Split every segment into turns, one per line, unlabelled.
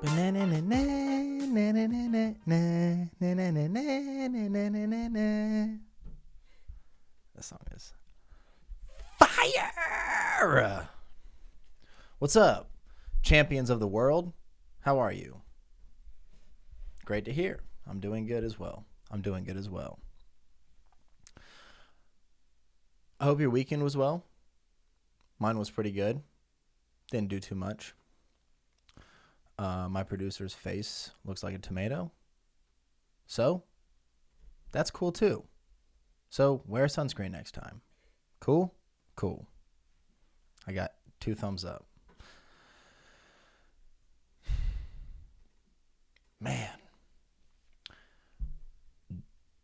That song is fire. What's up, champions of the world? How are you? Great to hear. I'm doing good as well. I hope your weekend was well. Mine was pretty good. Didn't do too much. My producer's face looks like a tomato. So, that's cool too. So, wear sunscreen next time. Cool? Cool. I got 2 thumbs up. Man.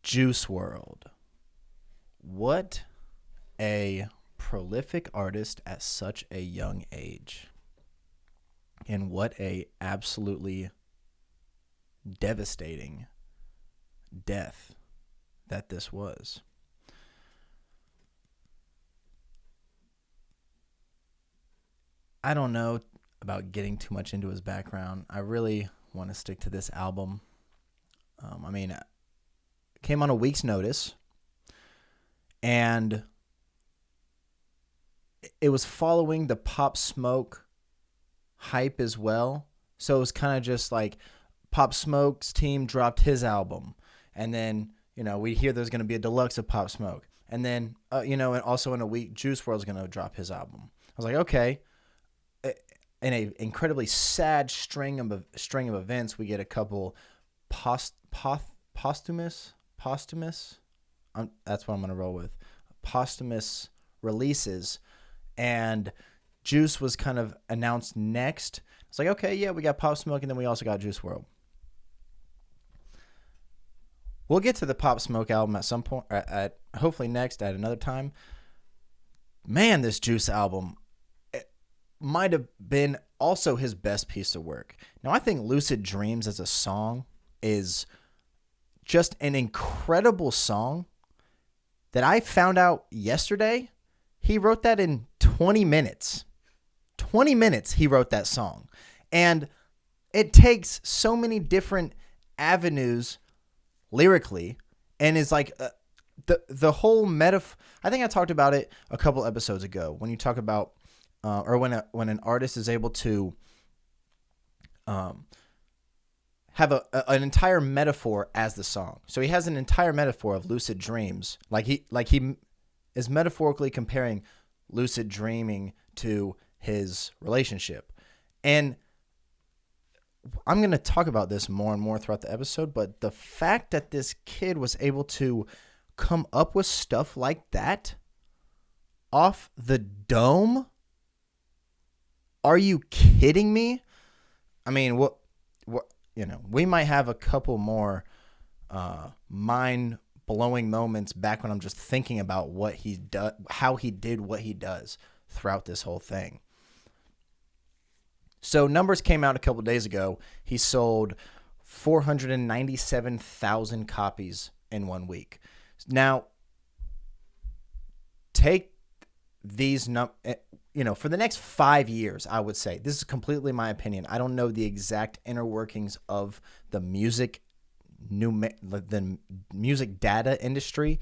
Juice WRLD. What a prolific artist at such a young age. And what a absolutely devastating death that this was. I don't know about getting too much into his background. I really want to stick to this album. It came on a week's notice, and it was following the Pop Smoke hype as well. So it was kind of just like Pop Smoke's team dropped his album, and then we hear there's going to be a deluxe of Pop Smoke, and then and also in a week Juice WRLD's going to drop his album. I was like, okay. In a incredibly sad string of events, we get a couple posthumous. That's what I'm going to roll with. Posthumous releases, and Juice was kind of announced next. It's like, okay, yeah, we got Pop Smoke, and then we also got Juice WRLD. We'll get to the Pop Smoke album at some point, hopefully next at another time. Man, this Juice album might have been also his best piece of work. Now, I think Lucid Dreams as a song is just an incredible song that I found out yesterday. He wrote that in 20 minutes. 20 minutes he wrote that song. And it takes so many different avenues lyrically, and is like the whole metaphor. I think I talked about it a couple episodes ago when you talk about or when an artist is able to have an entire metaphor as the song. So he has an entire metaphor of lucid dreams, like he is metaphorically comparing lucid dreaming to his relationship. And I'm going to talk about this more and more throughout the episode, but the fact that this kid was able to come up with stuff like that off the dome. Are you kidding me? I mean, we might have a couple more mind-blowing moments back when I'm just thinking about what he does, how he did what he does throughout this whole thing. So numbers came out a couple days ago. He sold 497,000 copies in 1 week. Now, take these for the next 5 years, I would say, this is completely my opinion. I don't know the exact inner workings of the music data industry,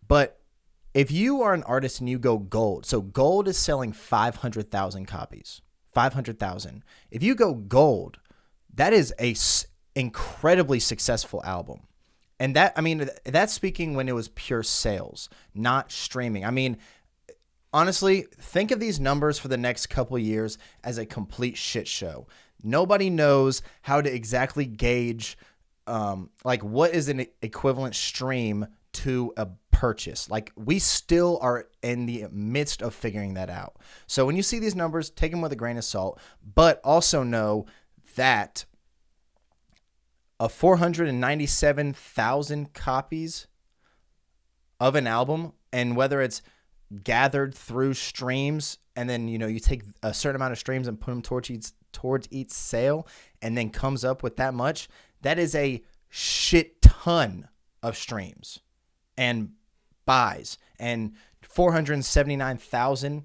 but if you are an artist and you go gold, so gold is selling 500,000 copies, 500,000. If you go gold, that is a incredibly successful album. And that's speaking when it was pure sales, not streaming. I mean, honestly, think of these numbers for the next couple years as a complete shit show. Nobody knows how to exactly gauge what is an equivalent stream to a purchase. Like, we still are in the midst of figuring that out. So when you see these numbers, take them with a grain of salt, but also know that 497,000 copies of an album, and whether it's gathered through streams, and then you take a certain amount of streams and put them towards each sale, and then comes up with that much, that is a shit ton of streams and buys. And 479,000,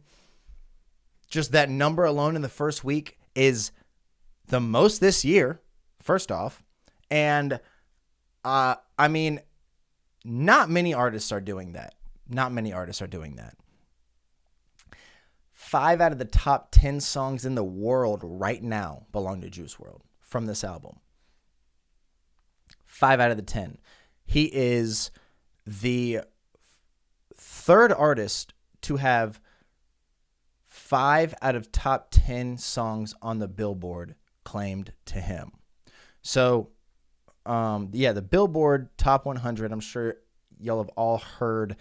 just that number alone in the first week is the most this year, first off. And, I mean, not many artists are doing that. Not many artists are doing that. 5 out of the top 10 songs in the world right now belong to Juice WRLD from this album. 5 out of the 10. He is the third artist to have 5 out of top 10 songs on the Billboard claimed to him. So, the Billboard Top 100, I'm sure y'all have all heard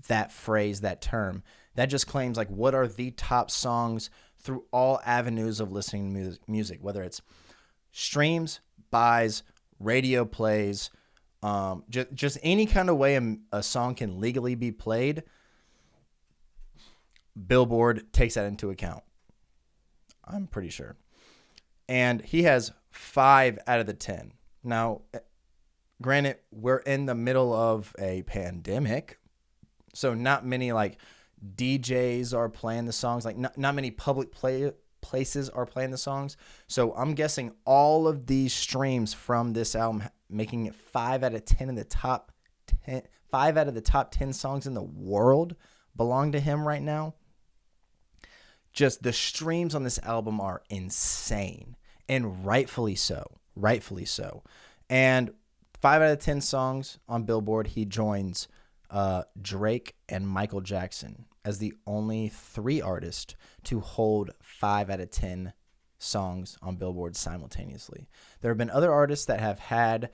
that phrase, that term. That just claims, like, what are the top songs through all avenues of listening to music, whether it's streams, buys, radio plays, just any kind of way a song can legally be played. Billboard takes that into account, I'm pretty sure. And he has 5 out of the 10. Now, granted, we're in the middle of a pandemic, so not many, like, DJs are playing the songs. Like, not many public places are playing the songs. So I'm guessing all of these streams from this album, making it 5 out of 10 in the top 10, 5 out of the top 10 songs in the world belong to him right now. Just the streams on this album are insane, and rightfully so. Rightfully so. And 5 out of 10 songs on Billboard, he joins Drake and Michael Jackson as the only 3 artists to hold 5 out of 10 songs on Billboard simultaneously. There have been other artists that have had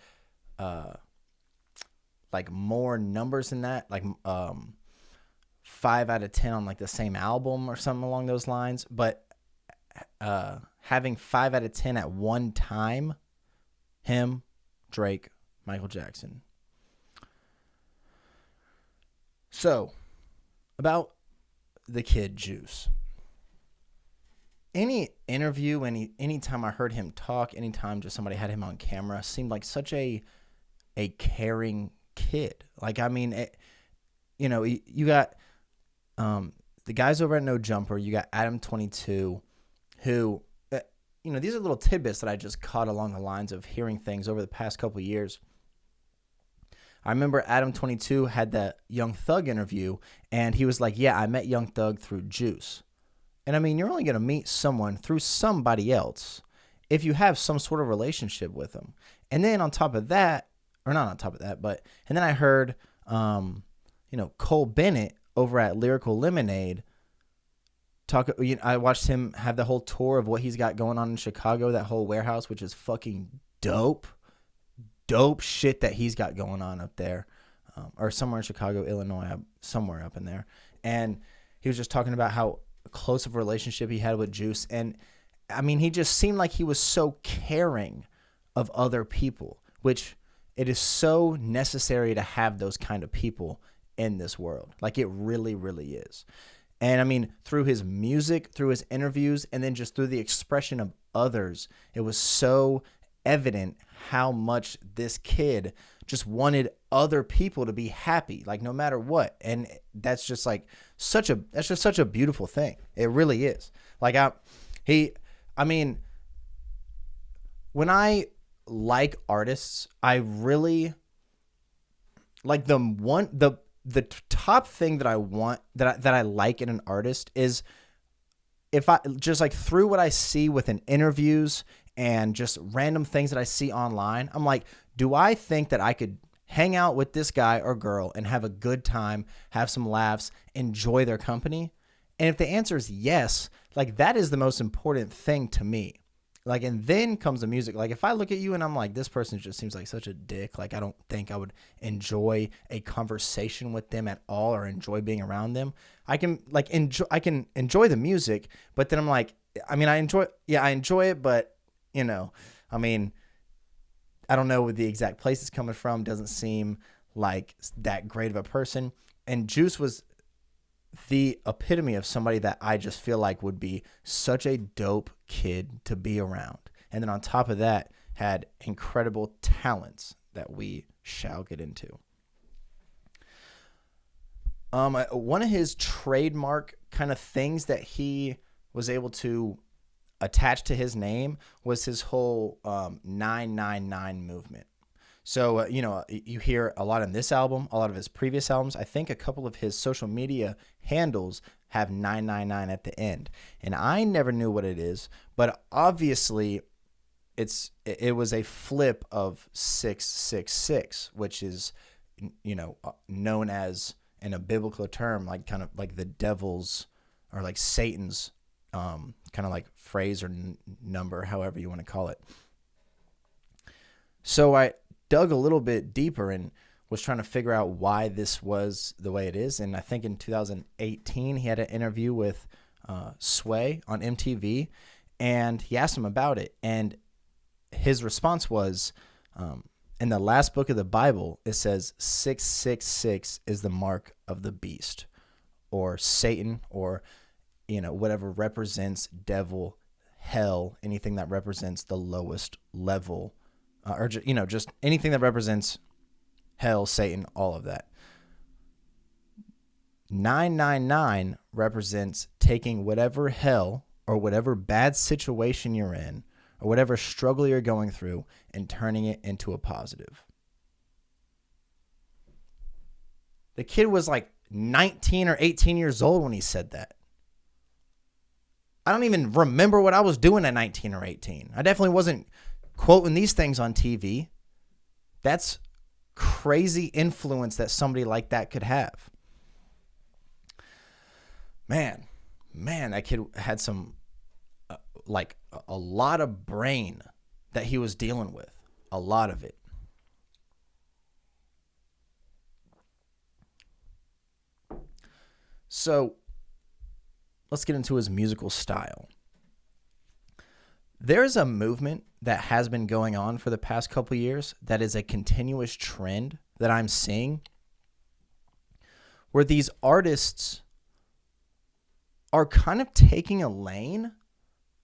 like more numbers than that, like 5 out of 10 on like the same album or something along those lines. But having 5 out of 10 at one time, him, Drake, Michael Jackson. So, about the kid Juice. Any interview, anytime I heard him talk, anytime just somebody had him on camera, seemed like such a caring kid. Like, I mean, you got the guys over at No Jumper. You got Adam 22, who, these are little tidbits that I just caught along the lines of hearing things over the past couple of years. I remember Adam 22 had that Young Thug interview, and he was like, yeah, I met Young Thug through Juice. And I mean, you're only going to meet someone through somebody else if you have some sort of relationship with them. And then on top of that, or not on top of that, and then I heard, Cole Bennett over at Lyrical Lemonade talk. I watched him have the whole tour of what he's got going on in Chicago, that whole warehouse, which is fucking dope shit that he's got going on up there, or somewhere in Chicago, Illinois, somewhere up in there. And he was just talking about how close of a relationship he had with Juice. And I mean, he just seemed like he was so caring of other people, which it is so necessary to have those kind of people in this world. Like, it really, really is. And I mean, through his music, through his interviews, and then just through the expression of others, it was so evident how much this kid just wanted other people to be happy, like, no matter what. And that's just like such a beautiful thing. It really is. Like, when I like artists, I really like the top thing that I want, that I like in an artist, is if I just, like, through what I see within interviews and just random things that I see online, I'm like, do I think that I could hang out with this guy or girl and have a good time, have some laughs, enjoy their company? And if the answer is yes, like, that is the most important thing to me. Like, and then comes the music. Like, if I look at you and I'm like, this person just seems like such a dick, like, I don't think I would enjoy a conversation with them at all, or enjoy being around them. I can enjoy the music, but then I'm like, I mean, I enjoy it, but I mean, I don't know where the exact place it's coming from. Doesn't seem like that great of a person. And Juice was the epitome of somebody that I just feel like would be such a dope kid to be around. And then on top of that, had incredible talents that we shall get into. One of his trademark kind of things that he was able to attached to his name was his whole 999 movement. So, you hear a lot in this album, a lot of his previous albums. I think a couple of his social media handles have 999 at the end. And I never knew what it is, but obviously it was a flip of 666, which is, known as, in a biblical term, like kind of like the devil's or like Satan's kind of like phrase or number, however you want to call it. So I dug a little bit deeper and was trying to figure out why this was the way it is. And I think in 2018, he had an interview with Sway on MTV, and he asked him about it. And his response was, in the last book of the Bible, it says 666 is the mark of the beast, or Satan, or, whatever represents devil, hell, anything that represents the lowest level, or just anything that represents hell, Satan, all of that. 999 represents taking whatever hell or whatever bad situation you're in or whatever struggle you're going through and turning it into a positive. The kid was like 19 or 18 years old when he said that. I don't even remember what I was doing at 19 or 18. I definitely wasn't quoting these things on TV. That's crazy influence that somebody like that could have. Man, that kid had some, a lot of brain that he was dealing with. A lot of it. So, let's get into his musical style. There's a movement that has been going on for the past couple years that is a continuous trend that I'm seeing, where these artists are kind of taking a lane.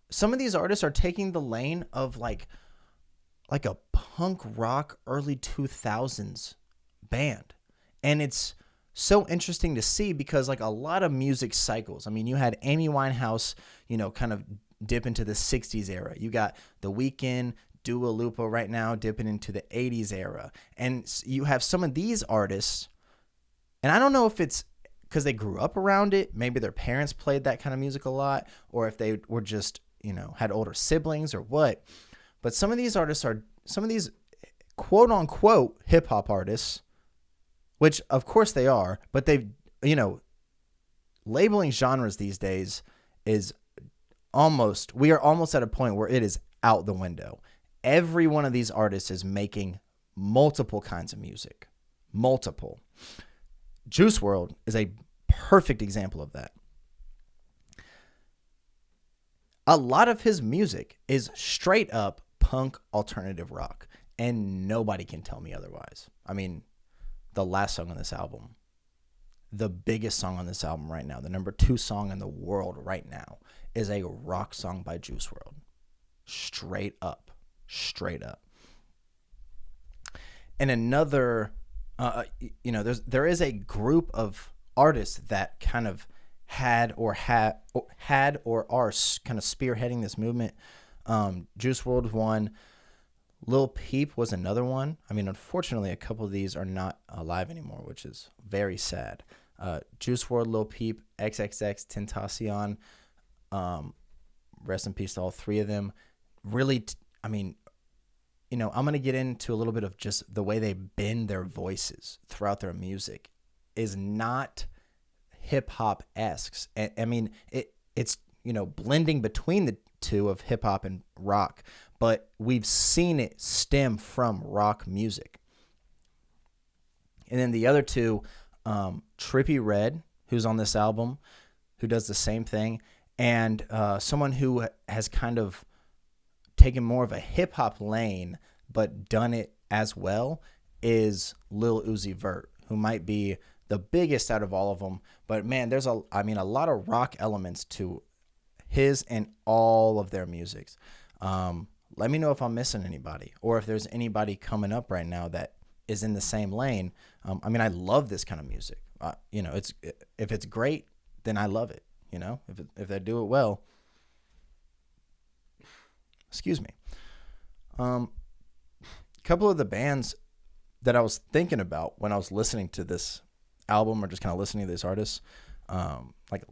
Some of these artists are taking the lane of like a punk rock early 2000s band. And it's so interesting to see because like a lot of music cycles. I mean, you had Amy Winehouse, kind of dip into the 60s era. You got The Weeknd, Dua Lipa right now dipping into the 80s era. And you have some of these artists, and I don't know if it's because they grew up around it, maybe their parents played that kind of music a lot, or if they were just, had older siblings or what. But some of these artists are, some of these quote unquote hip hop artists, which of course they are, but they've, labeling genres these days is we are almost at a point where it is out the window. Every one of these artists is making multiple kinds of music. Multiple. Juice WRLD is a perfect example of that. A lot of his music is straight up punk alternative rock, and nobody can tell me otherwise. I mean, the last song on this album, the biggest song on this album right now, the number 2 song in the world right now, is a rock song by Juice WRLD. Straight up. And another, there is a group of artists that kind of had or are kind of spearheading this movement. Juice WRLD one. Lil Peep was another one. I mean, unfortunately, a couple of these are not alive anymore, which is very sad. Juice WRLD, Lil Peep, XXX Tentacion. Rest in peace to all 3 of them. Really, I'm going to get into a little bit of just the way they bend their voices throughout their music is not hip-hop-esque. I mean, it's, blending between the two of hip-hop and rock, but we've seen it stem from rock music. And then the other 2, Trippie Redd, who's on this album, who does the same thing, and someone who has kind of taken more of a hip-hop lane but done it as well is Lil Uzi Vert, who might be the biggest out of all of them. But man, there's a lot of rock elements to his and all of their musics. Let me know if I'm missing anybody or if there's anybody coming up right now that is in the same lane. I love this kind of music. If it's great, then I love it. If they do it well. Excuse me. A couple of the bands that I was thinking about when I was listening to this album or just kind of listening to these artists, like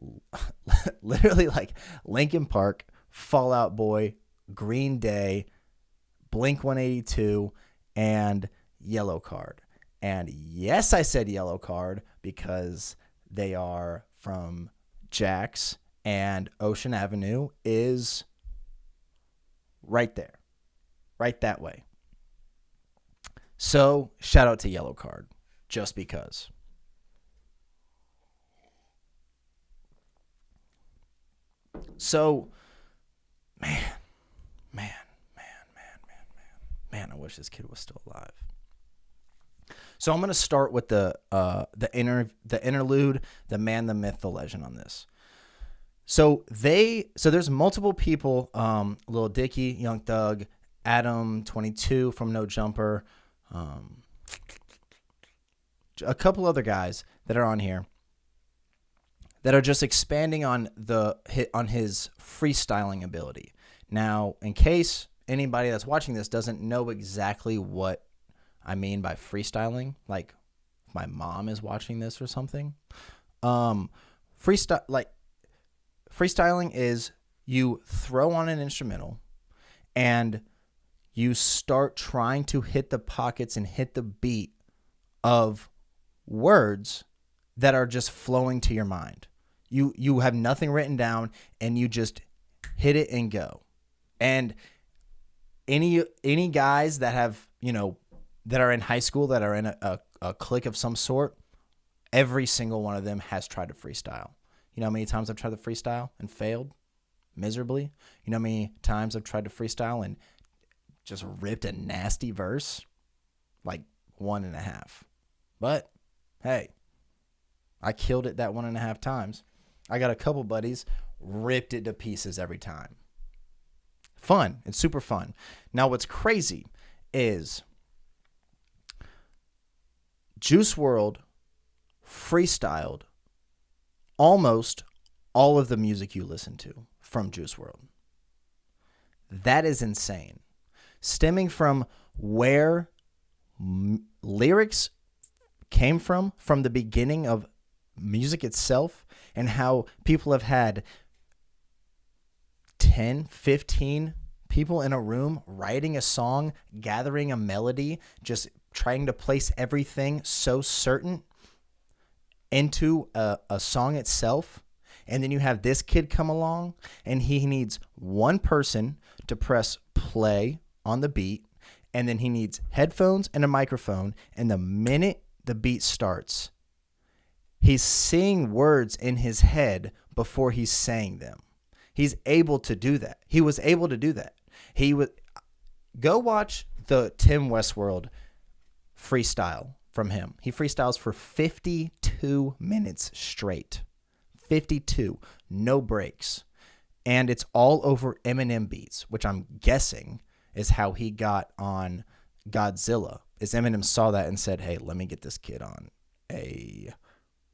literally like Linkin Park, Fall Out Boy, Green Day, Blink 182, and Yellow Card. And yes, I said Yellow Card because they are from Jax, and Ocean Avenue is right there, right that way. So shout out to Yellow Card, just because. So, man, I wish this kid was still alive. So I'm going to start with the interlude, the man, the myth, the legend on this. So there's multiple people, Lil Dicky, Young Thug, Adam 22 from No Jumper, a couple other guys that are on here that are just expanding on his freestyling ability. Now, in case anybody that's watching this doesn't know exactly what I mean by freestyling, like if my mom is watching this or something, freestyling is you throw on an instrumental and you start trying to hit the pockets and hit the beat of words that are just flowing to your mind. You have nothing written down and you just hit it and go. And any guys that have, that are in high school, that are in a clique of some sort, every single one of them has tried to freestyle. You know how many times I've tried to freestyle and failed miserably? You know how many times I've tried to freestyle and just ripped a nasty verse? Like 1.5. But, hey, I killed it that 1.5 times. I got a couple buddies, ripped it to pieces every time. Fun. It's super fun. Now, what's crazy is Juice WRLD freestyled almost all of the music you listen to from Juice WRLD. That is insane. Stemming from where lyrics came from the beginning of music itself, and how people have had 10, 15 people in a room writing a song, gathering a melody, just trying to place everything so certain into a song itself. And then you have this kid come along and he needs one person to press play on the beat, and then he needs headphones and a microphone, and the minute the beat starts, he's seeing words in his head before he's saying them. He's able to do that. He was able to do that. Go watch the Tim Westworld freestyle from him. He freestyles for 52 minutes straight. 52. No breaks. And it's all over Eminem beats, which I'm guessing is how he got on Godzilla. Is Eminem saw that and said, hey, let me get this kid on a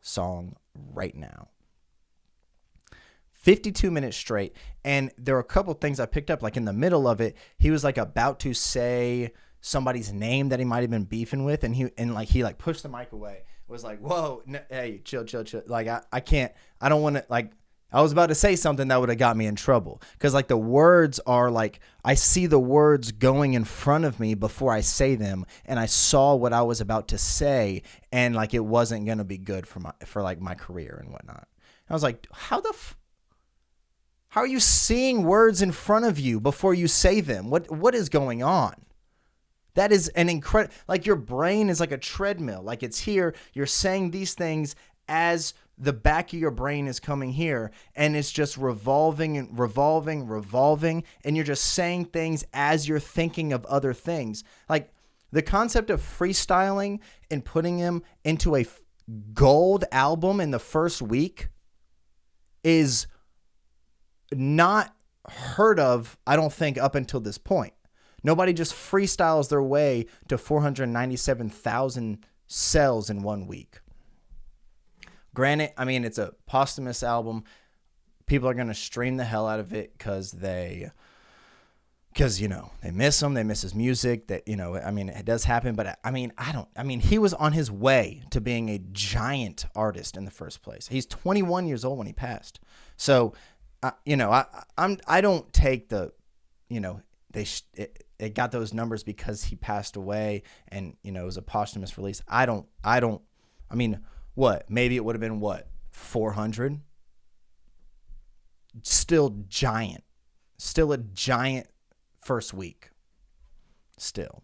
song right now. 52 minutes straight. And there were a couple things I picked up, like in the middle of it, he was like about to say somebody's name that he might have been beefing with, and he pushed the mic away. It was like, whoa, no, hey, chill. Like I don't want to, like, I was about to say something that would have got me in trouble, because like the words are like, I see the words going in front of me before I say them, and I saw what I was about to say, and like it wasn't gonna be good for my career and whatnot. I was like, how are you seeing words in front of you before you say them? What is going on? That is an incredible, like your brain is like a treadmill. Like it's here, you're saying these things as the back of your brain is coming here, and it's just revolving, and you're just saying things as you're thinking of other things. Like the concept of freestyling and putting him into a gold album in the first week is not heard of, I don't think, up until this point. Nobody just freestyles their way to 497,000 sales in 1 week. Granted, I mean, it's a posthumous album. People are going to stream the hell out of it because they because, they miss him. They miss his music. That, it does happen. But he was on his way to being a giant artist in the first place. He's 21 years old when he passed. So, I don't take the, they got those numbers because he passed away and, it was a posthumous release. What? Maybe it would have been 400? Still giant. Still a giant first week. Still.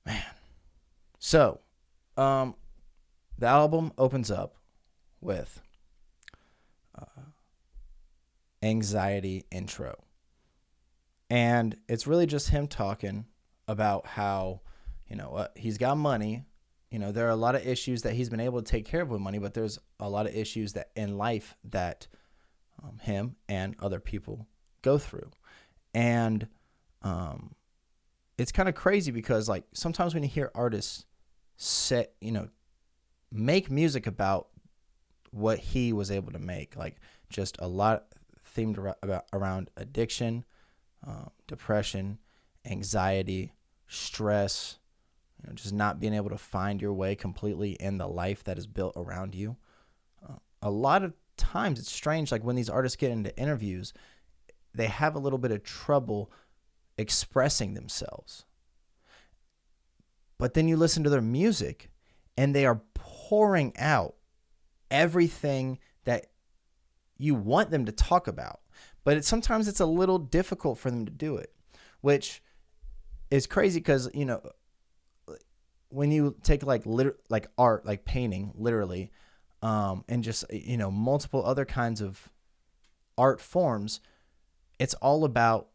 Man. So, the album opens up with Anxiety intro. And it's really just him talking about how, he's got money. There are a lot of issues that he's been able to take care of with money, but there's a lot of issues that in life that him and other people go through. And it's kind of crazy because, like, sometimes when you hear artists make music about what he was able to make, like just a lot themed around addiction, depression, anxiety, stress, just not being able to find your way completely in the life that is built around you. A lot of times it's strange, like when these artists get into interviews, they have a little bit of trouble expressing themselves. But then you listen to their music and they are pouring out everything that you want them to talk about. But sometimes it's a little difficult for them to do it, which is crazy because, when you take like art, like painting, literally, and just, multiple other kinds of art forms, it's all about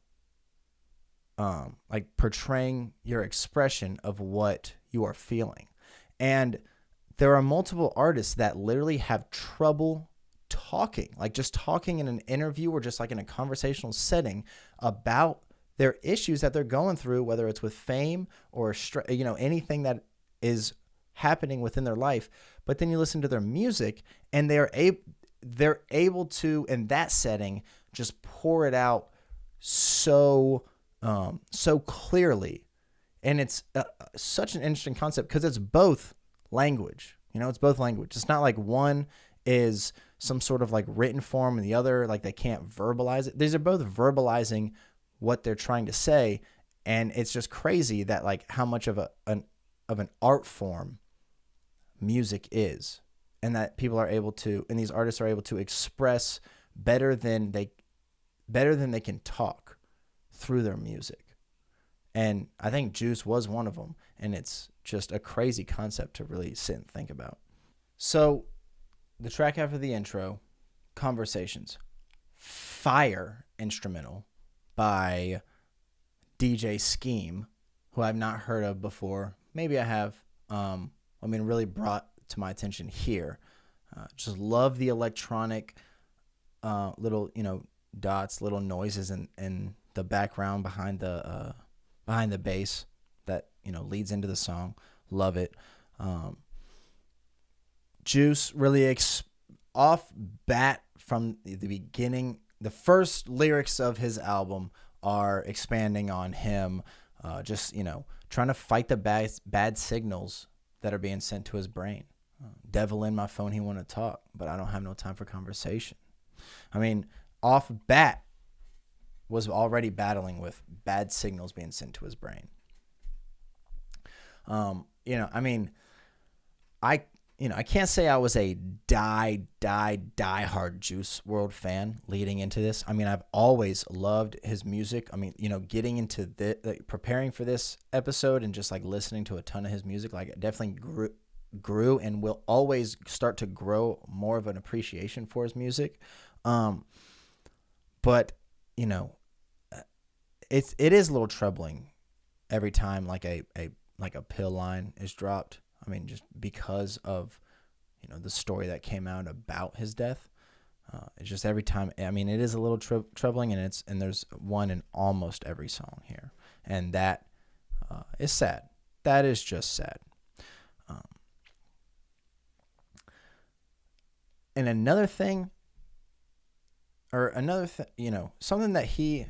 like portraying your expression of what you are feeling. And there are multiple artists that literally have trouble talking, like just talking in an interview or just like in a conversational setting about their issues that they're going through, whether it's with fame or, anything that is happening within their life. But then you listen to their music and they're able to, in that setting, just pour it out so clearly. And it's such an interesting concept because it's both language. It's both language. It's not like one is some sort of like written form and the other, like, they can't verbalize it. These are both verbalizing what they're trying to say. And it's just crazy that, like, how much of an art form music is, and that people are able to, and these artists are able to express better than they can talk through their music. And I think Juice was one of them. And it's just a crazy concept to really sit and think about. So the track after the intro, Conversations, fire instrumental by DJ Scheme, who I've not heard of before. Maybe I have. Really brought to my attention here. Just love the electronic little, dots, little noises in the background behind the bass that, leads into the song. Love it. Juice really off bat from the beginning. The first lyrics of his album are expanding on him, trying to fight the bad signals that are being sent to his brain. Devil in my phone, he want to talk, but I don't have no time for conversation. Off bat was already battling with bad signals being sent to his brain. I can't say I was a die hard Juice WRLD fan leading into this. I've always loved his music. Getting into preparing for this episode and just like listening to a ton of his music, like it definitely grew and will always start to grow more of an appreciation for his music. But it is a little troubling every time like a pill line is dropped. Just because of, the story that came out about his death. It's just every time, it is a little troubling, and there's one in almost every song here. And that is sad. That is just sad. And another thing, or another something that he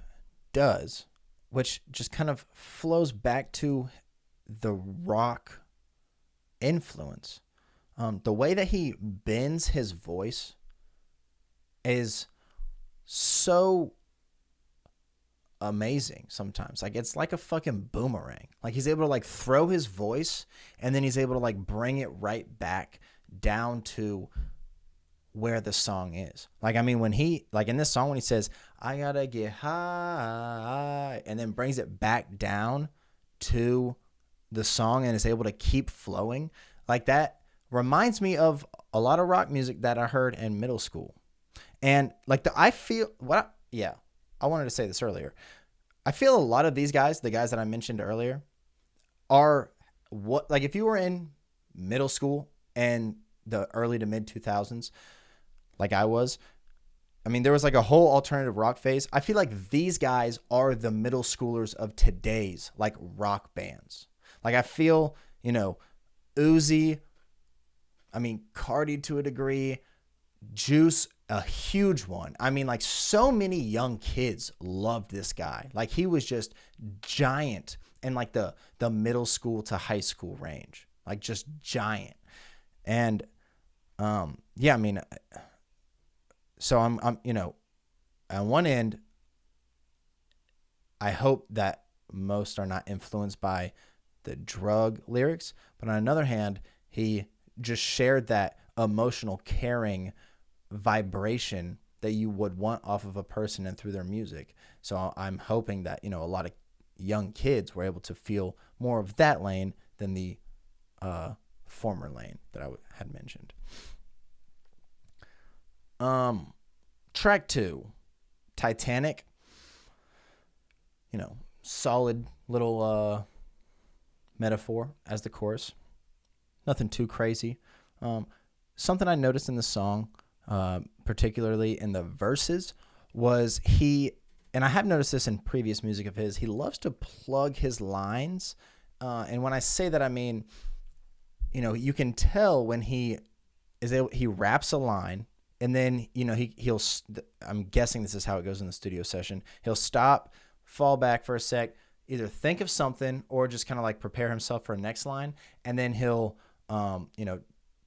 does, which just kind of flows back to the rock influence. The way that he bends his voice is so amazing sometimes. Like, it's like a fucking boomerang. Like, he's able to like throw his voice, and then he's able to like bring it right back down to where the song is. Like, I mean, when he, like in this song, when he says, I gotta get high, and then brings it back down to the song and is able to keep flowing, like, that reminds me of a lot of rock music that I heard in middle school. And like, I wanted to say this earlier. I feel a lot of these guys, the guys that I mentioned earlier, are what, like, if you were in middle school and the early to mid 2000s, like I was, I mean, there was like a whole alternative rock phase. I feel like these guys are the middle schoolers of today's like rock bands. Like, I feel, Uzi, I mean, Cardi to a degree, Juice, a huge one. I mean, like, so many young kids loved this guy. Like, he was just giant in like the middle school to high school range, like just giant. And I mean, so I'm on one end, I hope that most are not influenced by the drug lyrics, but on another hand, he just shared that emotional, caring vibration that you would want off of a person and through their music. So I'm hoping that, a lot of young kids were able to feel more of that lane than the former lane that I had mentioned. Track 2, Titanic. Solid little metaphor as the chorus. Nothing too crazy. Something I noticed in the song, particularly in the verses, was and I have noticed this in previous music of his, he loves to plug his lines. And when I say that, I mean, you can tell when he raps a line, and then, he'll, I'm guessing this is how it goes in the studio session. He'll stop, fall back for a sec, either think of something or just kind of like prepare himself for a next line. And then he'll,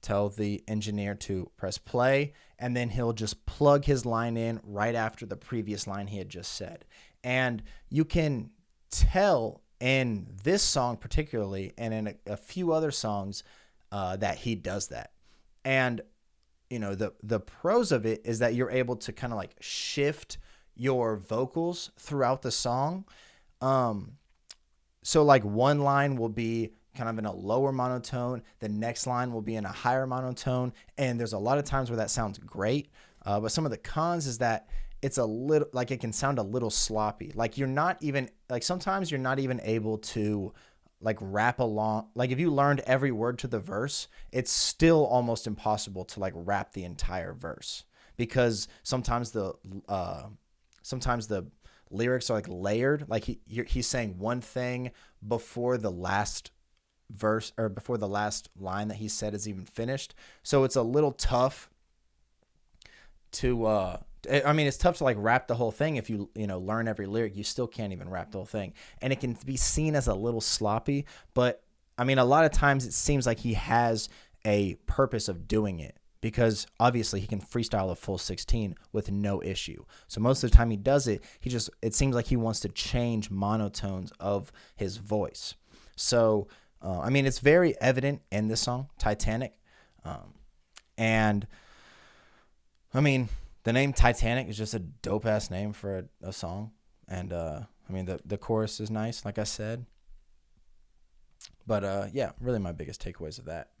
tell the engineer to press play, and then he'll just plug his line in right after the previous line he had just said. And you can tell in this song particularly, and in a few other songs, that he does that. And the pros of it is that you're able to kind of like shift your vocals throughout the song. So like one line will be kind of in a lower monotone, the next line will be in a higher monotone, and there's a lot of times where that sounds great. But some of the cons is that it's a little, like, it can sound a little sloppy. Like, you're not even, like, sometimes you're not even able to like rap along. Like, if you learned every word to the verse, it's still almost impossible to like rap the entire verse, because sometimes the lyrics are like layered. Like, he's saying one thing before the last verse, or before the last line that he said is even finished. So it's a little tough to it's tough to like rap the whole thing. If you learn every lyric, you still can't even rap the whole thing, and it can be seen as a little sloppy. But I mean, a lot of times it seems like he has a purpose of doing it, because obviously he can freestyle a full 16 with no issue. So most of the time he does it, it seems like he wants to change monotones of his voice. So I mean, it's very evident in this song, Titanic. And I mean, the name Titanic is just a dope ass name for a song. And I mean, the chorus is nice, like I said. But yeah, really my biggest takeaways of that.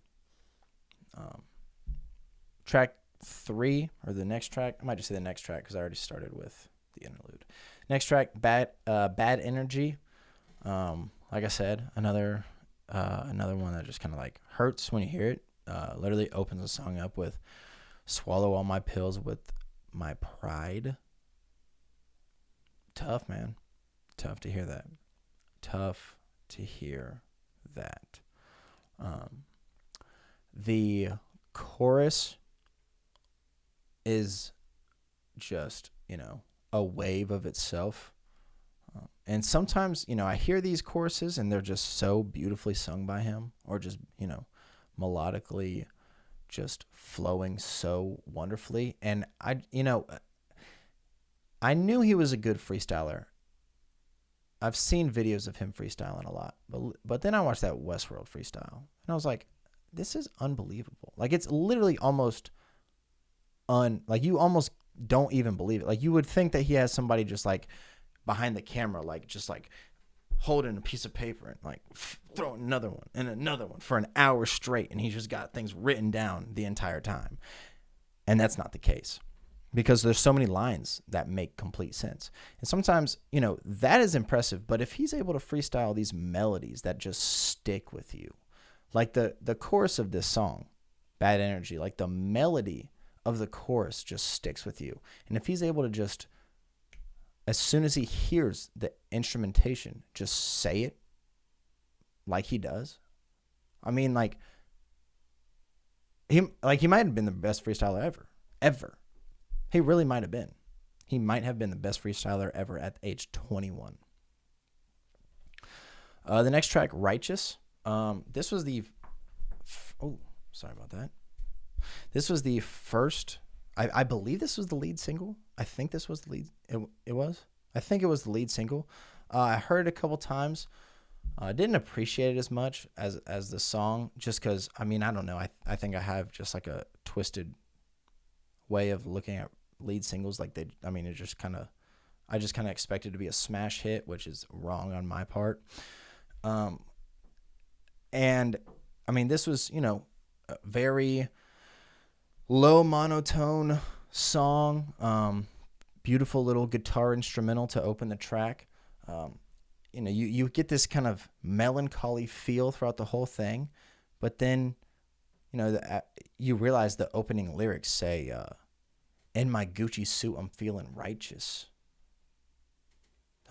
Track 3, or the next track, I might just say the next track because I already started with the interlude. Next track, Bad Energy. Like I said, another one that just kind of like hurts when you hear it. Literally opens the song up with "Swallow all my pills with my pride." Tough, man. Tough to hear that. Tough to hear that. The chorus is just a wave of itself. And sometimes, I hear these choruses and they're just so beautifully sung by him, or just, melodically just flowing so wonderfully. And I knew he was a good freestyler. I've seen videos of him freestyling a lot, but then I watched that Westworld freestyle and I was like, this is unbelievable. Like, it's literally almost like, you almost don't even believe it. Like, you would think that he has somebody just like behind the camera, like just like holding a piece of paper and like throwing another one for an hour straight, and he's just got things written down the entire time. And that's not the case, because there's so many lines that make complete sense. And sometimes, that is impressive, but if he's able to freestyle these melodies that just stick with you, like the chorus of this song, Bad Energy, like the melody of the chorus just sticks with you. And if he's able to just, as soon as he hears the instrumentation, just say it like he does. I mean, he might have been the best freestyler ever. He really might have been. He might have been the best freestyler ever at age 21. The next track, Righteous. This was the... sorry about that. This was the first... I believe this was the lead single. I think this was the lead. It was. I think it was the lead single. I heard it a couple times. I didn't appreciate it as much as the song, just because, I don't know. I think I have just like a twisted way of looking at lead singles. Like, it just kind of, I just kind of expected it to be a smash hit, which is wrong on my part. And this was, a very low monotone song, beautiful little guitar instrumental to open the track. You get this kind of melancholy feel throughout the whole thing, but then, you realize the opening lyrics say, in my Gucci suit, I'm feeling righteous.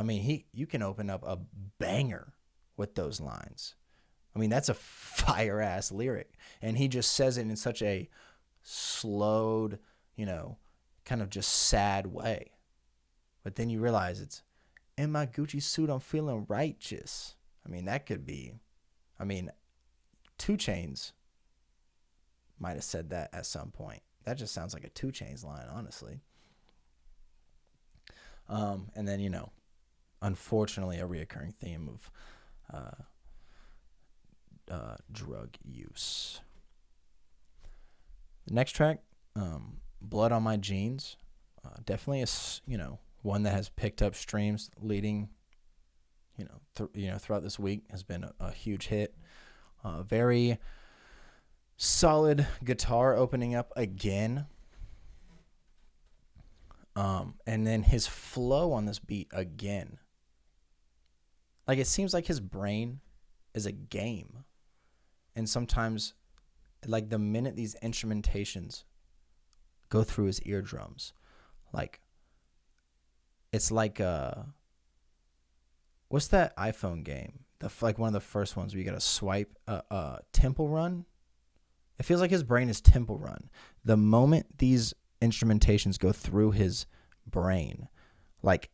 You can open up a banger with those lines. That's a fire ass lyric. And he just says it in such a slowed, kind of just sad way. But then you realize it's, in my Gucci suit, I'm feeling righteous. That could be, 2 Chainz might have said that at some point. That just sounds like a 2 Chainz line, honestly. And then, unfortunately, a reoccurring theme of drug use. The next track, Blood on My Jeans, definitely one that has picked up streams leading, throughout this week, has been a huge hit. Very solid guitar opening up again. And then his flow on this beat again. Like, it seems like his brain is a game. And sometimes, like, the minute these instrumentations go through his eardrums, like, it's like, what's that iPhone game? Like one of the first ones where you got to swipe, Temple Run. It feels like his brain is Temple Run. The moment these instrumentations go through his brain, like,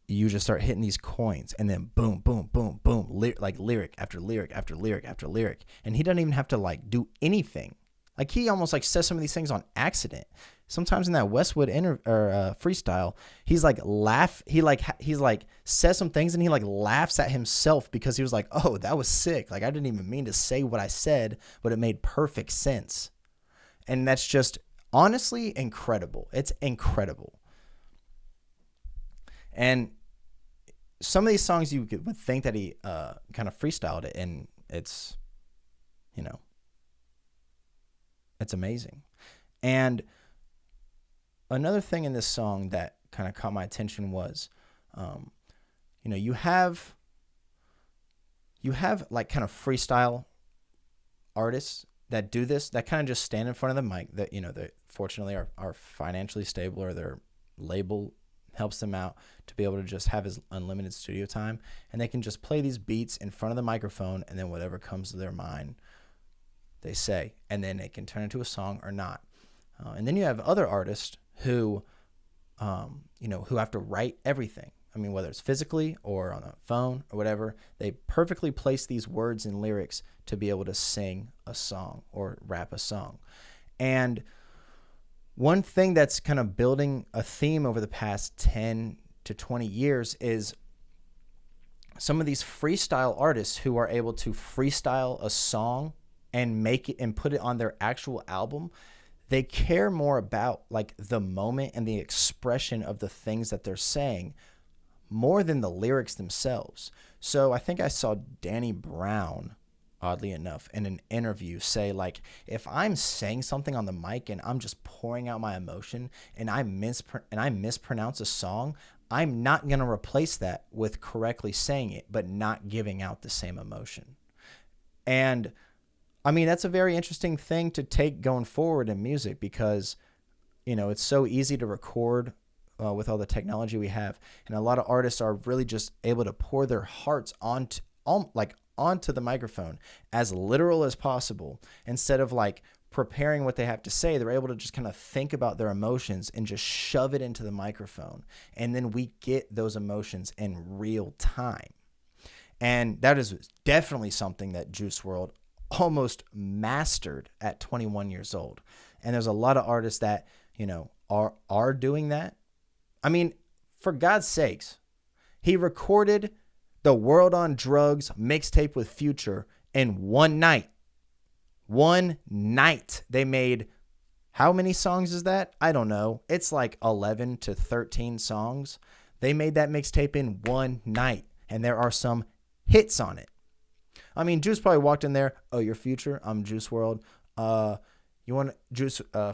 you just start hitting these coins, and then boom, boom, boom, boom, like lyric after lyric after lyric after lyric, and he doesn't even have to like do anything. Like, he almost like says some of these things on accident. Sometimes in that Westwood freestyle, he's like he's like says some things and he like laughs at himself because he was like, oh, that was sick. Like, I didn't even mean to say what I said, but it made perfect sense. And that's just honestly incredible. It's incredible. And some of these songs you would think that he kind of freestyled it, and it's, it's amazing. And another thing in this song that kind of caught my attention was, you have like kind of freestyle artists that do this, that kind of just stand in front of the mic, that, that fortunately are financially stable, or their label helps them out to be able to just have his unlimited studio time, and they can just play these beats in front of the microphone, and then whatever comes to their mind, they say, and then it can turn into a song or not. And then you have other artists who who have to write everything. I mean, whether it's physically or on a phone or whatever, they perfectly place these words and lyrics to be able to sing a song or rap a song. And one thing that's kind of building a theme over the past 10 to 20 years is some of these freestyle artists who are able to freestyle a song and make it and put it on their actual album. They care more about like the moment and the expression of the things that they're saying more than the lyrics themselves. So I think I saw Danny Brown, oddly enough, in an interview say, like, if I'm saying something on the mic and I'm just pouring out my emotion and I mispronounce a song, I'm not going to replace that with correctly saying it, but not giving out the same emotion. And I mean, that's a very interesting thing to take going forward in music because, it's so easy to record with all the technology we have. And a lot of artists are really just able to pour their hearts onto the microphone as literal as possible. Instead of like preparing what they have to say, they're able to just kind of think about their emotions and just shove it into the microphone. And then we get those emotions in real time. And that is definitely something that Juice WRLD almost mastered at 21 years old. And there's a lot of artists that, are doing that. I mean, for God's sakes, he recorded the World on Drugs mixtape with Future in one night. One night. They made, how many songs is that? I don't know. It's like 11 to 13 songs. They made that mixtape in one night. And there are some hits on it. I mean, Juice probably walked in there. Oh, you're Future? I'm Juice WRLD.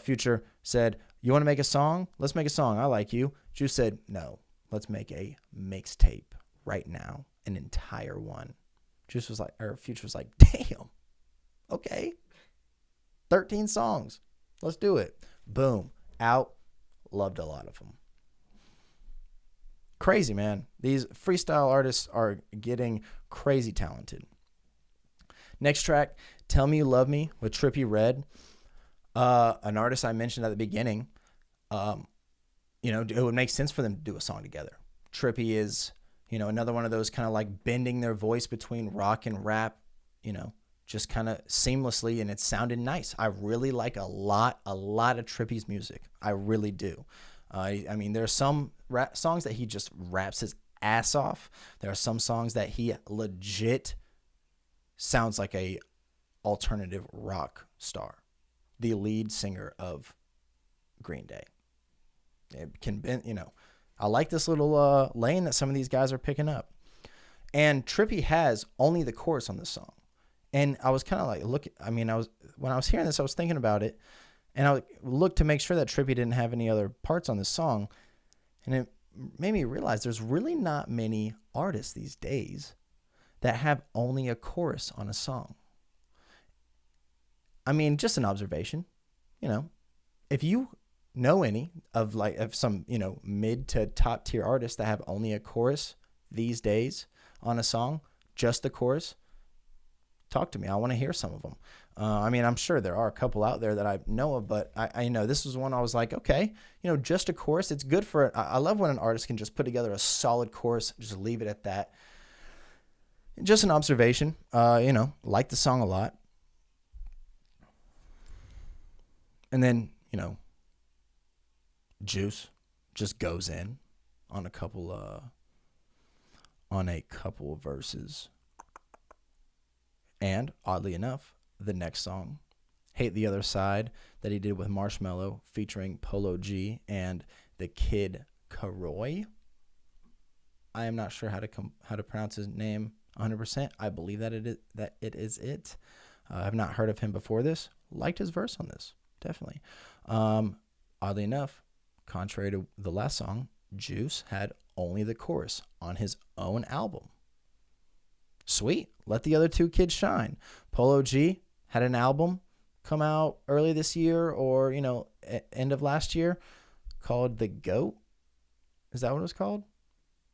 Future said, you want to make a song? Let's make a song. I like you. Juice said, no, let's make a mixtape right now. An entire one. Future was like, damn. Okay. 13 songs. Let's do it. Boom. Out. Loved a lot of them. Crazy, man. These freestyle artists are getting crazy talented. Next track, Tell Me You Love Me with Trippie Redd. An artist I mentioned at the beginning. It would make sense for them to do a song together. Trippie is, another one of those kind of like bending their voice between rock and rap, just kind of seamlessly, and it sounded nice. I really like a lot of Trippie's music. I really do. I mean, there are some rap songs that he just raps his ass off. There are some songs that he legit sounds like a alternative rock star, the lead singer of Green Day. It can be, I like this little lane that some of these guys are picking up. And Trippie has only the chorus on this song. And I was kind of like, when I was hearing this, I was thinking about it. And I looked to make sure that Trippie didn't have any other parts on this song. And it made me realize there's really not many artists these days that have only a chorus on a song. I mean, just an observation, if you know any of some, mid to top tier artists that have only a chorus these days on a song, just the chorus, talk to me. I want to hear some of them. I'm sure there are a couple out there that I know of, but I know this was one I was like, okay, just a chorus. It's good for it. I love when an artist can just put together a solid chorus, just leave it at that. Just an observation, like the song a lot. And then, Juice just goes in on a couple of verses. And oddly enough, the next song, Hate the Other Side, that he did with Marshmello featuring Polo G and the Kid Karoy. I am not sure how to pronounce his name 100%. I believe that it is it. I've not heard of him before this. Liked his verse on this, definitely. Oddly enough, contrary to the last song, Juice had only the chorus on his own album. Sweet. Let the other two kids shine. Polo G had an album come out early this year or, end of last year called The GOAT. Is that what it was called?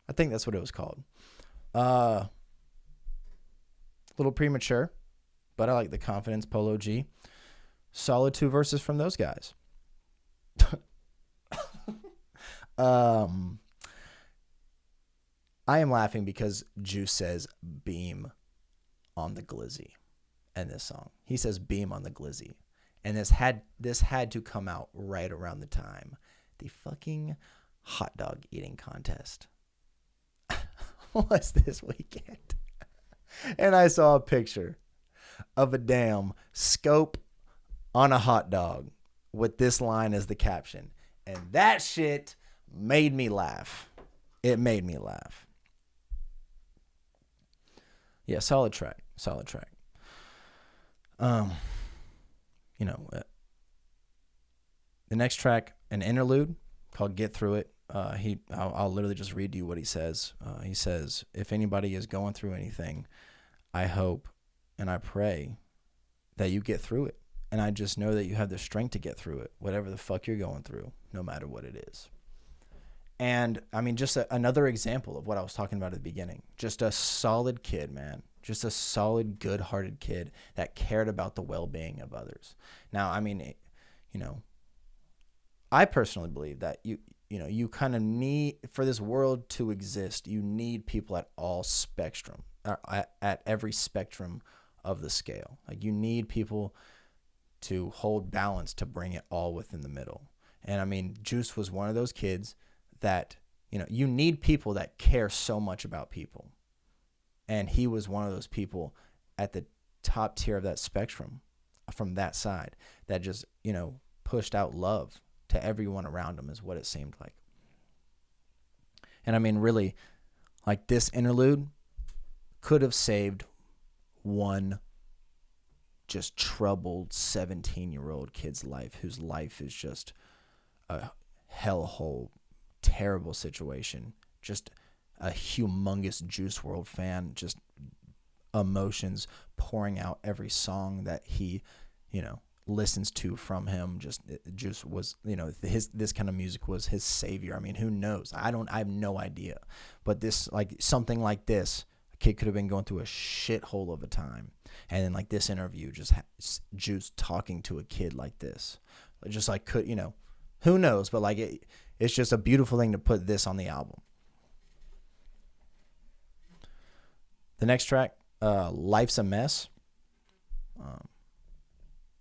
I think that's what it was called. A little premature, but I like the confidence. Polo G. Solid 2 verses from those guys. Um, I am laughing because Juice says beam on the glizzy in this song. He says beam on the glizzy. And this had to come out right around the time the fucking hot dog eating contest was this weekend. And I saw a picture of a damn scope on a hot dog with this line as the caption. And that shit made me laugh. It made me laugh. Yeah, solid track. Solid track. You know, the next track, an interlude called Get Through It. I'll literally just read you what he says. He says, if anybody is going through anything, I hope and I pray that you get through it. And I just know that you have the strength to get through it, whatever the fuck you're going through, no matter what it is. And I mean, just another example of what I was talking about at the beginning. Just a solid kid, man. Just a solid, good-hearted kid that cared about the well-being of others. Now, I mean, you know, I personally believe that you kind of need, for this world to exist, you need people at all spectrum, at every spectrum of the scale. Like, you need people to hold balance to bring it all within the middle. And I mean, Juice was one of those kids that, you need people that care so much about people. And he was one of those people at the top tier of that spectrum from that side that just, pushed out love to everyone around him is what it seemed like. And I mean, really, like, this interlude could have saved one just troubled 17-year-old kid's life whose life is just a hellhole, terrible situation. Just a humongous Juice WRLD fan, just emotions pouring out every song that he, listens to from him. Just Juice was, this kind of music was his savior. I mean, who knows? I have no idea. But this, like, something like this, a kid could have been going through a shithole of a time. And then, like, this interview, just Juice talking to a kid like this, just like, who knows? But like, it's just a beautiful thing to put this on the album. The next track, Life's a Mess,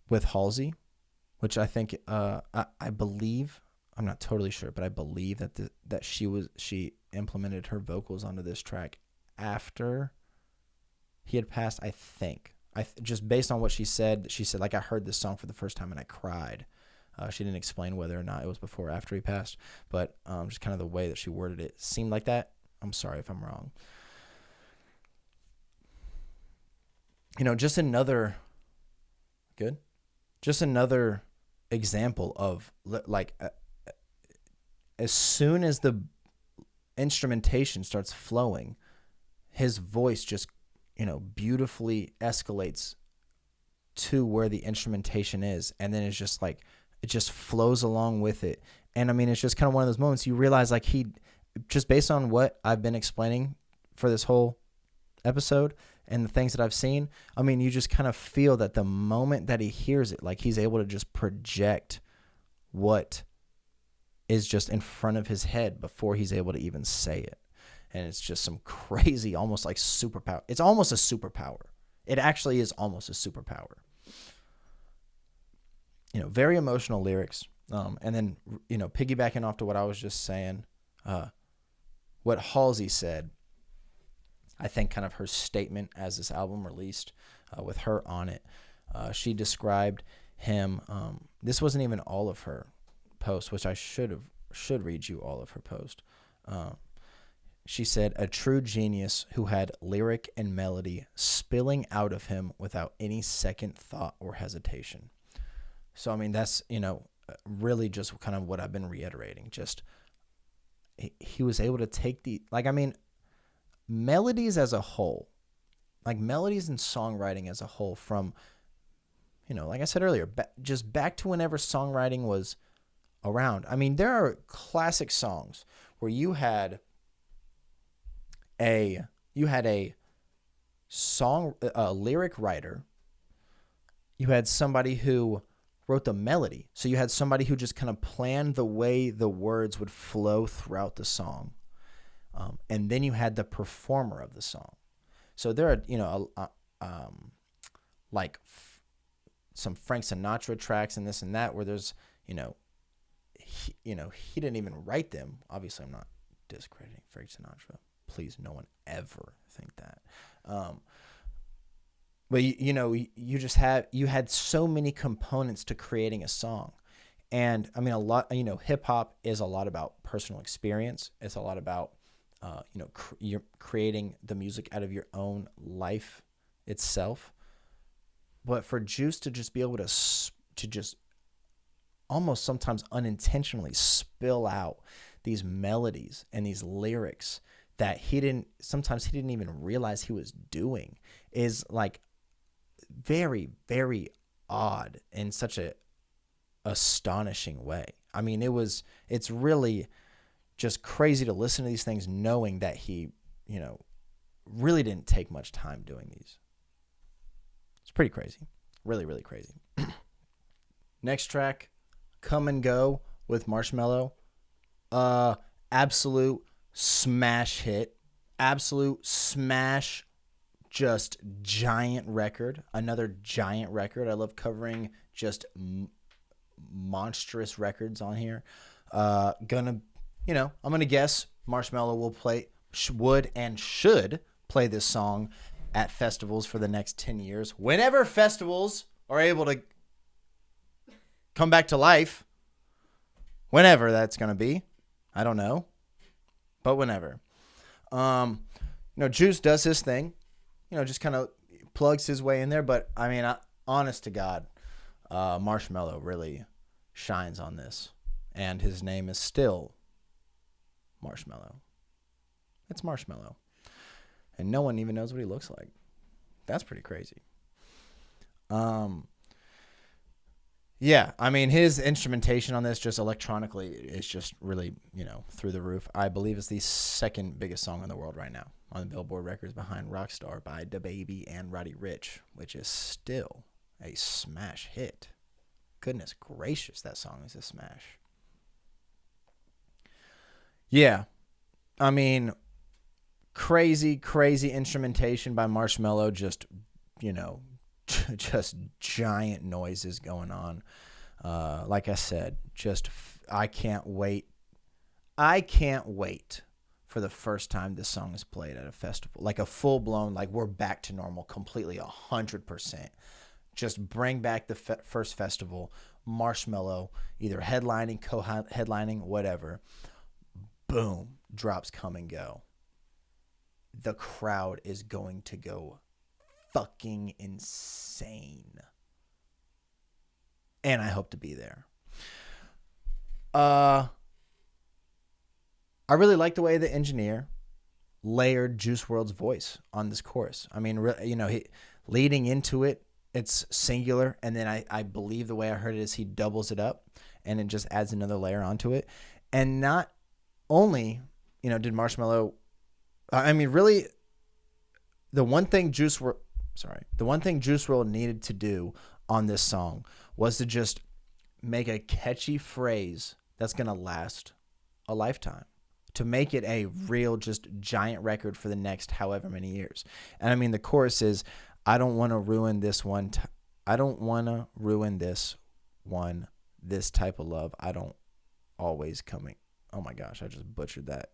with Halsey, which I think, I believe, I'm not totally sure, but I believe that she implemented her vocals onto this track after he had passed, I think. Just based on what she said, like, I heard this song for the first time and I cried. She didn't explain whether or not it was before or after he passed, but just kind of the way that she worded it seemed like that. I'm sorry if I'm wrong. Just another example of, like, as soon as the instrumentation starts flowing, his voice just, beautifully escalates to where the instrumentation is. And then it's just like, it just flows along with it. And I mean, it's just kind of one of those moments you realize, like, just based on what I've been explaining for this whole episode and the things that I've seen, I mean, you just kind of feel that the moment that he hears it, like, he's able to just project what is just in front of his head before he's able to even say it. And it's just some crazy, almost like superpower. It's almost a superpower. It actually is almost a superpower. Very emotional lyrics. And then, piggybacking off to what I was just saying, what Halsey said, I think kind of her statement as this album released, with her on it, she described him. This wasn't even all of her post, which I should read you all of her post. She said, a true genius who had lyric and melody spilling out of him without any second thought or hesitation. So, I mean, that's, really just kind of what I've been reiterating. Just, he was able to take melodies as a whole, like melodies and songwriting as a whole from, like I said earlier, just back to whenever songwriting was around. I mean, there are classic songs where you had a lyric writer. You had somebody who wrote the melody. So you had somebody who just kind of planned the way the words would flow throughout the song. And then you had the performer of the song. So there are, some Frank Sinatra tracks and this and that where there's, he didn't even write them. Obviously, I'm not discrediting Frank Sinatra. Please, no one ever think that. But you had so many components to creating a song. And I mean, hip hop is a lot about personal experience. It's a lot about, you're creating the music out of your own life itself. But for Juice to just be able to just almost sometimes unintentionally spill out these melodies and these lyrics that sometimes he didn't even realize he was doing is like very, very odd in such a astonishing way. I mean, it's really just crazy to listen to these things knowing that he, really didn't take much time doing these. It's pretty crazy. Really, really crazy. Next track, Come and Go with Marshmello. Absolute smash hit. Absolute smash, just giant record. Another giant record. I love covering just monstrous records on here. I'm going to guess Marshmello would and should play this song at festivals for the next 10 years. Whenever festivals are able to come back to life, whenever that's going to be, I don't know, but whenever. Juice does his thing, just kind of plugs his way in there. But I mean, honest to God, Marshmello really shines on this, and his name is still Marshmello. It's Marshmello. And no one even knows what he looks like. That's pretty crazy. Yeah, I mean, his instrumentation on this just electronically is just really, through the roof. I believe it's the second biggest song in the world right now on the Billboard records behind Rockstar by DaBaby and Roddy Ricch, which is still a smash hit. Goodness gracious, that song is a smash. Yeah, I mean, crazy instrumentation by Marshmello, just giant noises going on. Like I said, I can't wait for the first time this song is played at a festival, like a full-blown, like we're back to normal completely, 100%. Just bring back the first festival, Marshmello, either headlining, co-headlining, whatever. Boom, drops Come and Go. The crowd is going to go fucking insane. And I hope to be there. I really like the way the engineer layered Juice WRLD's voice on this chorus. I mean, he leading into it, it's singular, and then I believe the way I heard it is he doubles it up, and it just adds another layer onto it. And not only, did Marshmello, I mean, really, the one thing Juice WRLD needed to do on this song was to just make a catchy phrase that's going to last a lifetime, to make it a real just giant record for the next however many years. And I mean, the chorus is, I don't want to ruin this one. I don't want to ruin this one, this type of love. I don't always coming. Oh my gosh, I just butchered that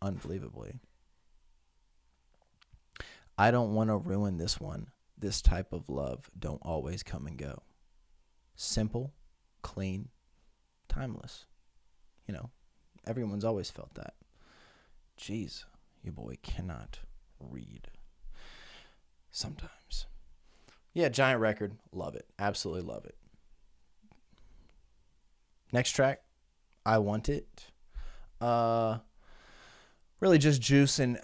unbelievably. I don't want to ruin this one. This type of love don't always come and go. Simple, clean, timeless. Everyone's always felt that. Jeez, your boy cannot read. Sometimes. Yeah, giant record. Love it. Absolutely love it. Next track, I Want It. Really just Juice and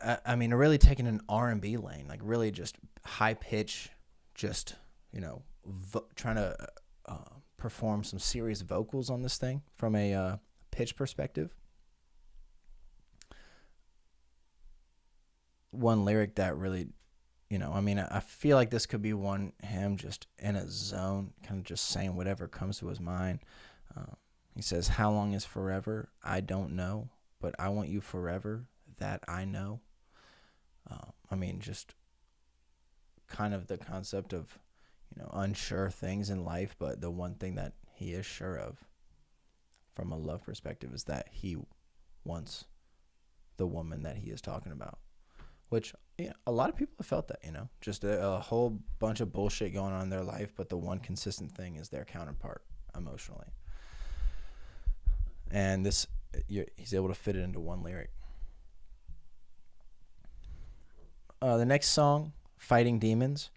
really taking an R&B lane, like really just high pitch, just trying to perform some serious vocals on this thing from a pitch perspective. One lyric that really I mean, I feel like this could be him just in a zone, kind of just saying whatever comes to his mind. He says, "How long is forever? I don't know, but I want you forever. That I know." I mean, just kind of the concept of, unsure things in life, but the one thing that he is sure of from a love perspective is that he wants the woman that he is talking about, which a lot of people have felt that, just a whole bunch of bullshit going on in their life, but the one consistent thing is their counterpart emotionally. And he's able to fit it into one lyric. The next song, Fighting Demons.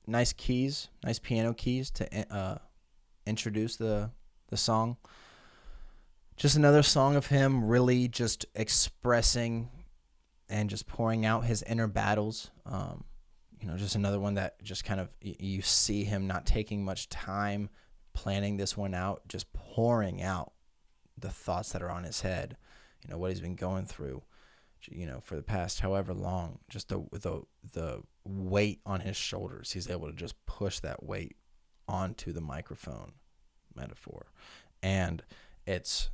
Nice keys, nice piano keys to introduce the song. Just another song of him really just expressing and just pouring out his inner battles. Just another one that just kind of, you see him not taking much time planning this one out, just pouring out the thoughts that are on his head, what he's been going through, for the past however long, just the weight on his shoulders. He's able to just push that weight onto the microphone metaphor. And it's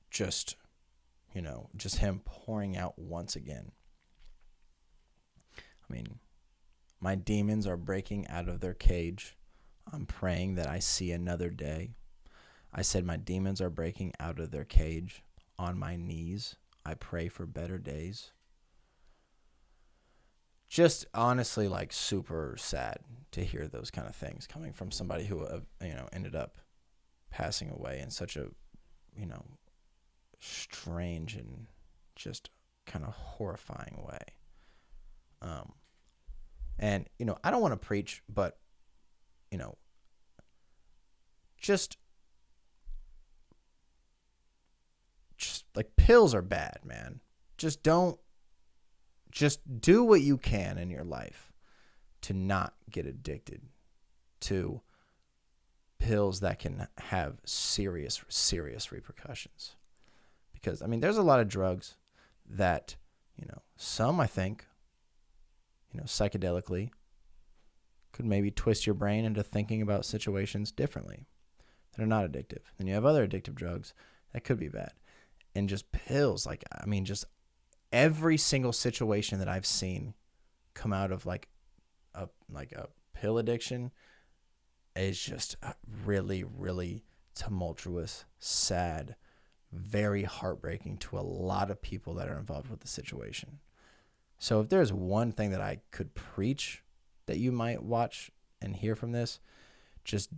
just, just him pouring out once again. I mean, my demons are breaking out of their cage. I'm praying that I see another day. I said my demons are breaking out of their cage. On my knees, I pray for better days. Just honestly, like, super sad to hear those kind of things coming from somebody who, ended up passing away in such a, strange and just kind of horrifying way. And, I don't want to preach, but, just like, pills are bad, man. Just do what you can in your life to not get addicted to pills that can have serious, serious repercussions. Because, I mean, there's a lot of drugs that, some, I think, psychedelically could maybe twist your brain into thinking about situations differently that are not addictive. Then you have other addictive drugs that could be bad. And just pills, like, I mean, just every single situation that I've seen come out of like a pill addiction is just really, really tumultuous, sad, very heartbreaking to a lot of people that are involved with the situation. So if there's one thing that I could preach that you might watch and hear from this, just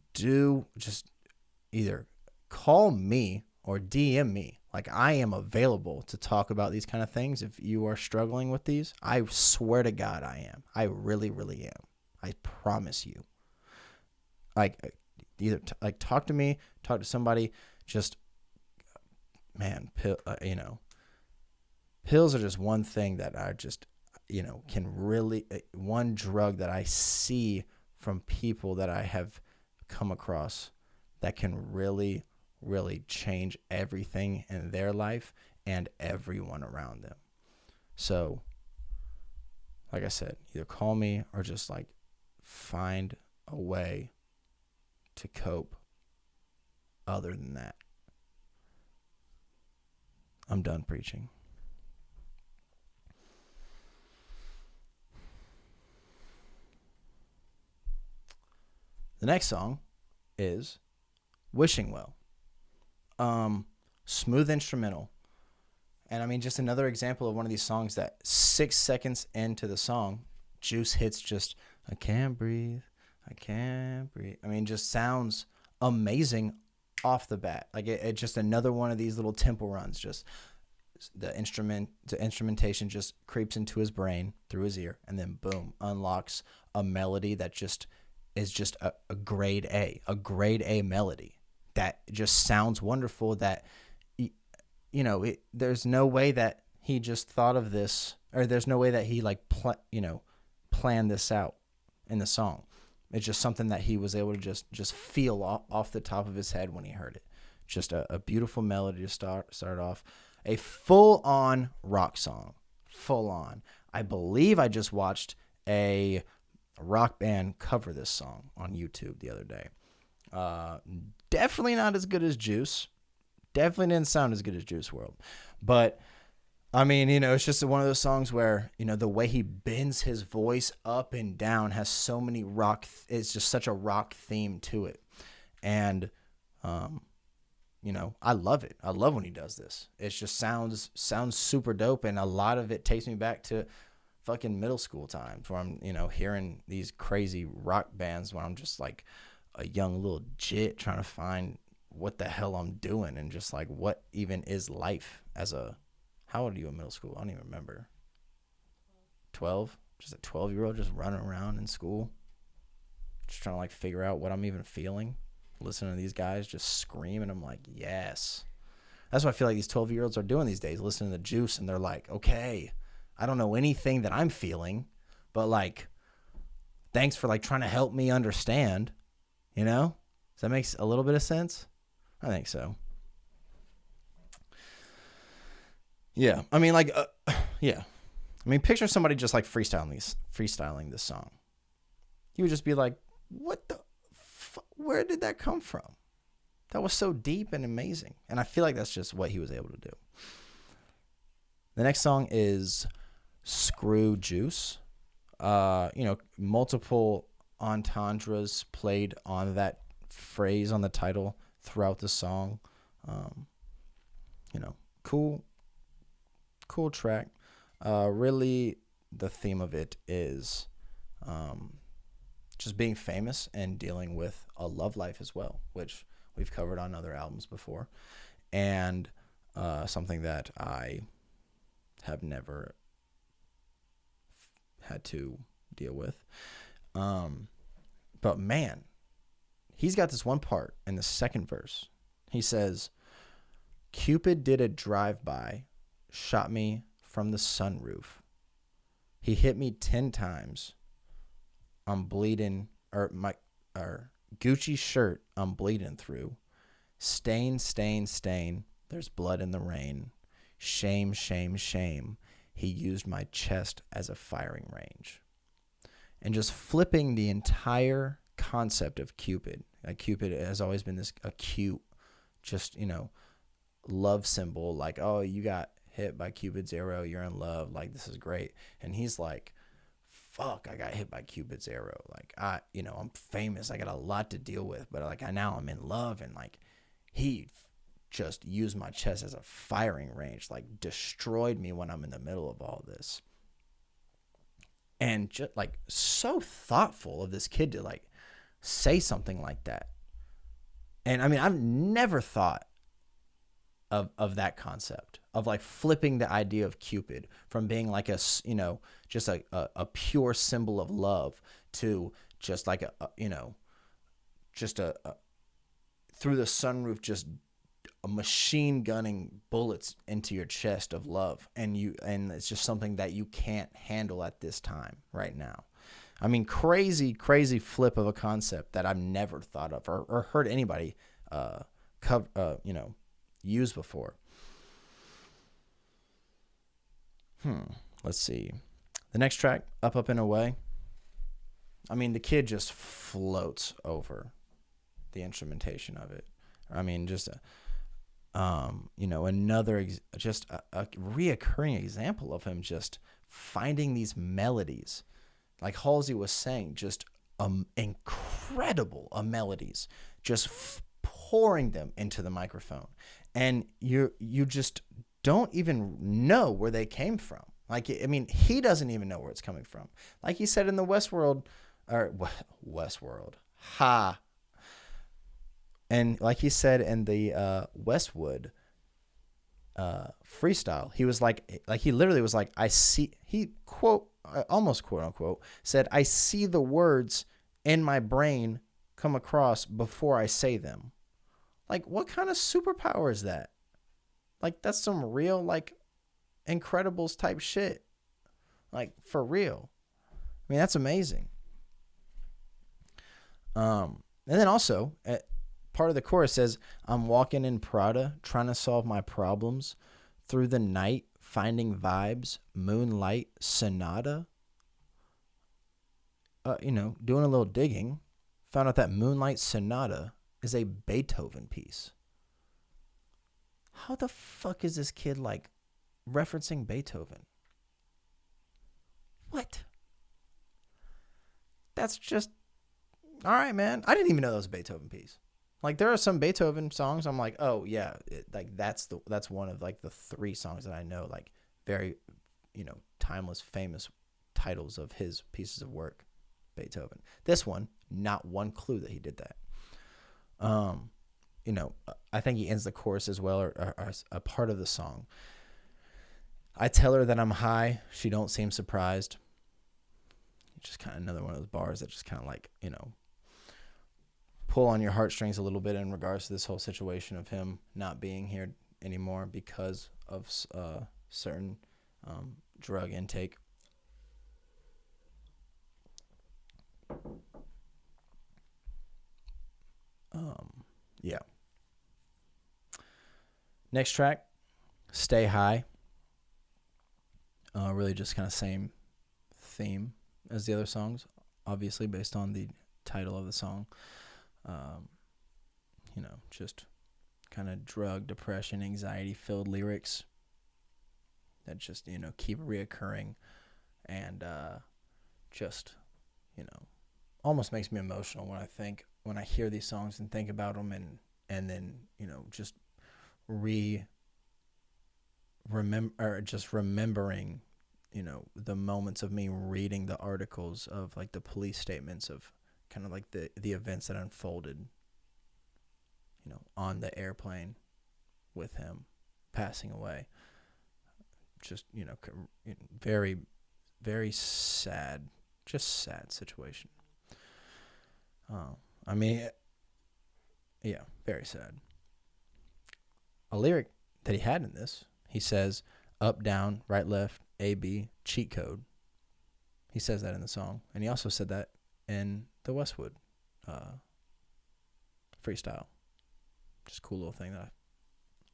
either call me or DM me. Like, I am available to talk about these kind of things. If you are struggling with these, I swear to God I am. I really, really am. I promise you. Like, either talk to me, talk to somebody. Just, man, pills are just one thing that I just, can really, one drug that I see from people that I have come across that can really, really change everything in their life and everyone around them. So, like I said, either call me or just find a way to cope other than that. I'm done preaching. The next song is Wishing Well. Smooth instrumental. And I mean, just another example of one of these songs that 6 seconds into the song, Juice hits just, I can't breathe. I mean, just sounds amazing off the bat. Like, it just another one of these little tempo runs. Just the instrumentation just creeps into his brain through his ear, and then boom, unlocks a melody that just is just a grade A melody that just sounds wonderful. That, there's no way that he just thought of this, or there's no way that he planned this out in the song. It's just something that he was able to just feel off the top of his head when he heard it. Just a beautiful melody to start off. A full-on rock song. Full-on. I believe I just watched a rock band cover this song on YouTube the other day. Definitely not as good as Juice. Definitely didn't sound as good as Juice WRLD. But, I mean, it's just one of those songs where, the way he bends his voice up and down has so many rock. It's just such a rock theme to it. And, I love it. I love when he does this. It just sounds super dope. And a lot of it takes me back to fucking middle school times where I'm, hearing these crazy rock bands when I'm just like a young little jit trying to find what the hell I'm doing and just like what even is life as a, how old are you in middle school? I don't even remember. 12? Just a 12-year-old just running around in school. Just trying to like figure out what I'm even feeling. Listening to these guys just scream and I'm like, yes. That's what I feel like these 12-year-olds are doing these days, listening to Juice, and they're like, okay, I don't know anything that I'm feeling, but like, thanks for like trying to help me understand, Does that make a little bit of sense? I think so. Yeah. I mean, like, yeah. I mean, picture somebody just like freestyling this song. You would just be like, what the where did that come from? That was so deep and amazing. And I feel like that's just what he was able to do. The next song is Screw Juice. Multiple entendres played on that phrase on the title throughout the song. Cool track. Really, the theme of it is just being famous and dealing with a love life as well, which we've covered on other albums before, and something that I have never had to deal with. But man, he's got this one part in the second verse. He says, Cupid did a drive-by, shot me from the sunroof. He hit me 10 times. I'm bleeding, or Gucci shirt I'm bleeding through. Stain, stain, stain. There's blood in the rain. Shame, shame, shame. He used my chest as a firing range. And just flipping the entire concept of Cupid. Like Cupid has always been this acute, just, love symbol. Like, oh, you got hit by Cupid's arrow. You're in love. Like, this is great. And he's like, fuck, I got hit by Cupid's arrow. Like, I'm famous. I got a lot to deal with. But like, now I'm in love. And like, he just used my chest as a firing range. Like, destroyed me when I'm in the middle of all this. And just like so thoughtful of this kid to like say something like that. And I mean, I've never thought of that concept of like flipping the idea of Cupid from being like a, just a pure symbol of love to just like just a through the sunroof, just a machine gunning bullets into your chest of love. And it's just something that you can't handle at this time right now. I mean, crazy flip of a concept that I've never thought of or heard anybody, use before. Let's see. The next track, Up and Away. I mean, the kid just floats over the instrumentation of it. I mean, just another just a reoccurring example of him just finding these melodies, like Halsey was saying, just incredible melodies, just pouring them into the microphone, and you just don't even know where they came from. Like, I mean, he doesn't even know where it's coming from. Like he said in the Westworld, and like he said in the Westwood freestyle, he was like he literally was like, almost quote unquote said, I see the words in my brain come across before I say them. Like, what kind of superpower is that? Like, that's some real, like, Incredibles type shit. Like, for real. I mean, that's amazing. And then also, part of the chorus says, I'm walking in Prada, trying to solve my problems. Through the night, finding vibes, Moonlight Sonata. Doing a little digging, found out that Moonlight Sonata is a Beethoven piece. How the fuck is this kid like referencing Beethoven? What? That's just all right, man. I didn't even know that was a Beethoven piece. Like there are some Beethoven songs I'm like, oh yeah, that's one of like the 3 songs that I know, like very, timeless, famous titles of his pieces of work. Beethoven. This one, not one clue that he did that. I think he ends the chorus as well, or a part of the song. I tell her that I'm high. She don't seem surprised. Just kind of another one of those bars that just kind of like, pull on your heartstrings a little bit in regards to this whole situation of him not being here anymore because of certain drug intake. Yeah. Next track, Stay High. Really just kind of same theme as the other songs, obviously based on the title of the song. Just kind of drug, depression, anxiety-filled lyrics that just, keep reoccurring and just, almost makes me emotional when I hear these songs and think about them and then, just remembering, the moments of me reading the articles of like the police statements of kind of like the events that unfolded, on the airplane with him passing away. Just, very, very sad, just sad situation. Yeah, very sad. A lyric that he had in this, he says, up, down, right, left, A, B, cheat code. He says that in the song. And he also said that in the Westwood freestyle. Just a cool little thing that I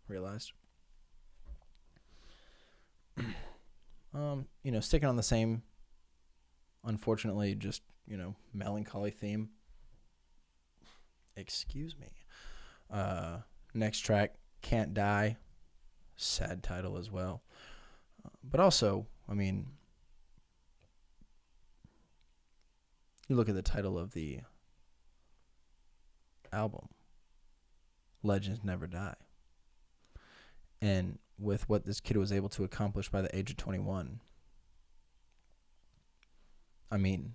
realized. Sticking on the same, unfortunately, just, melancholy theme. Excuse me. Next track, Can't Die. Sad title as well. But also, you look at the title of the album, Legends Never Die. And with what this kid was able to accomplish by the age of 21, and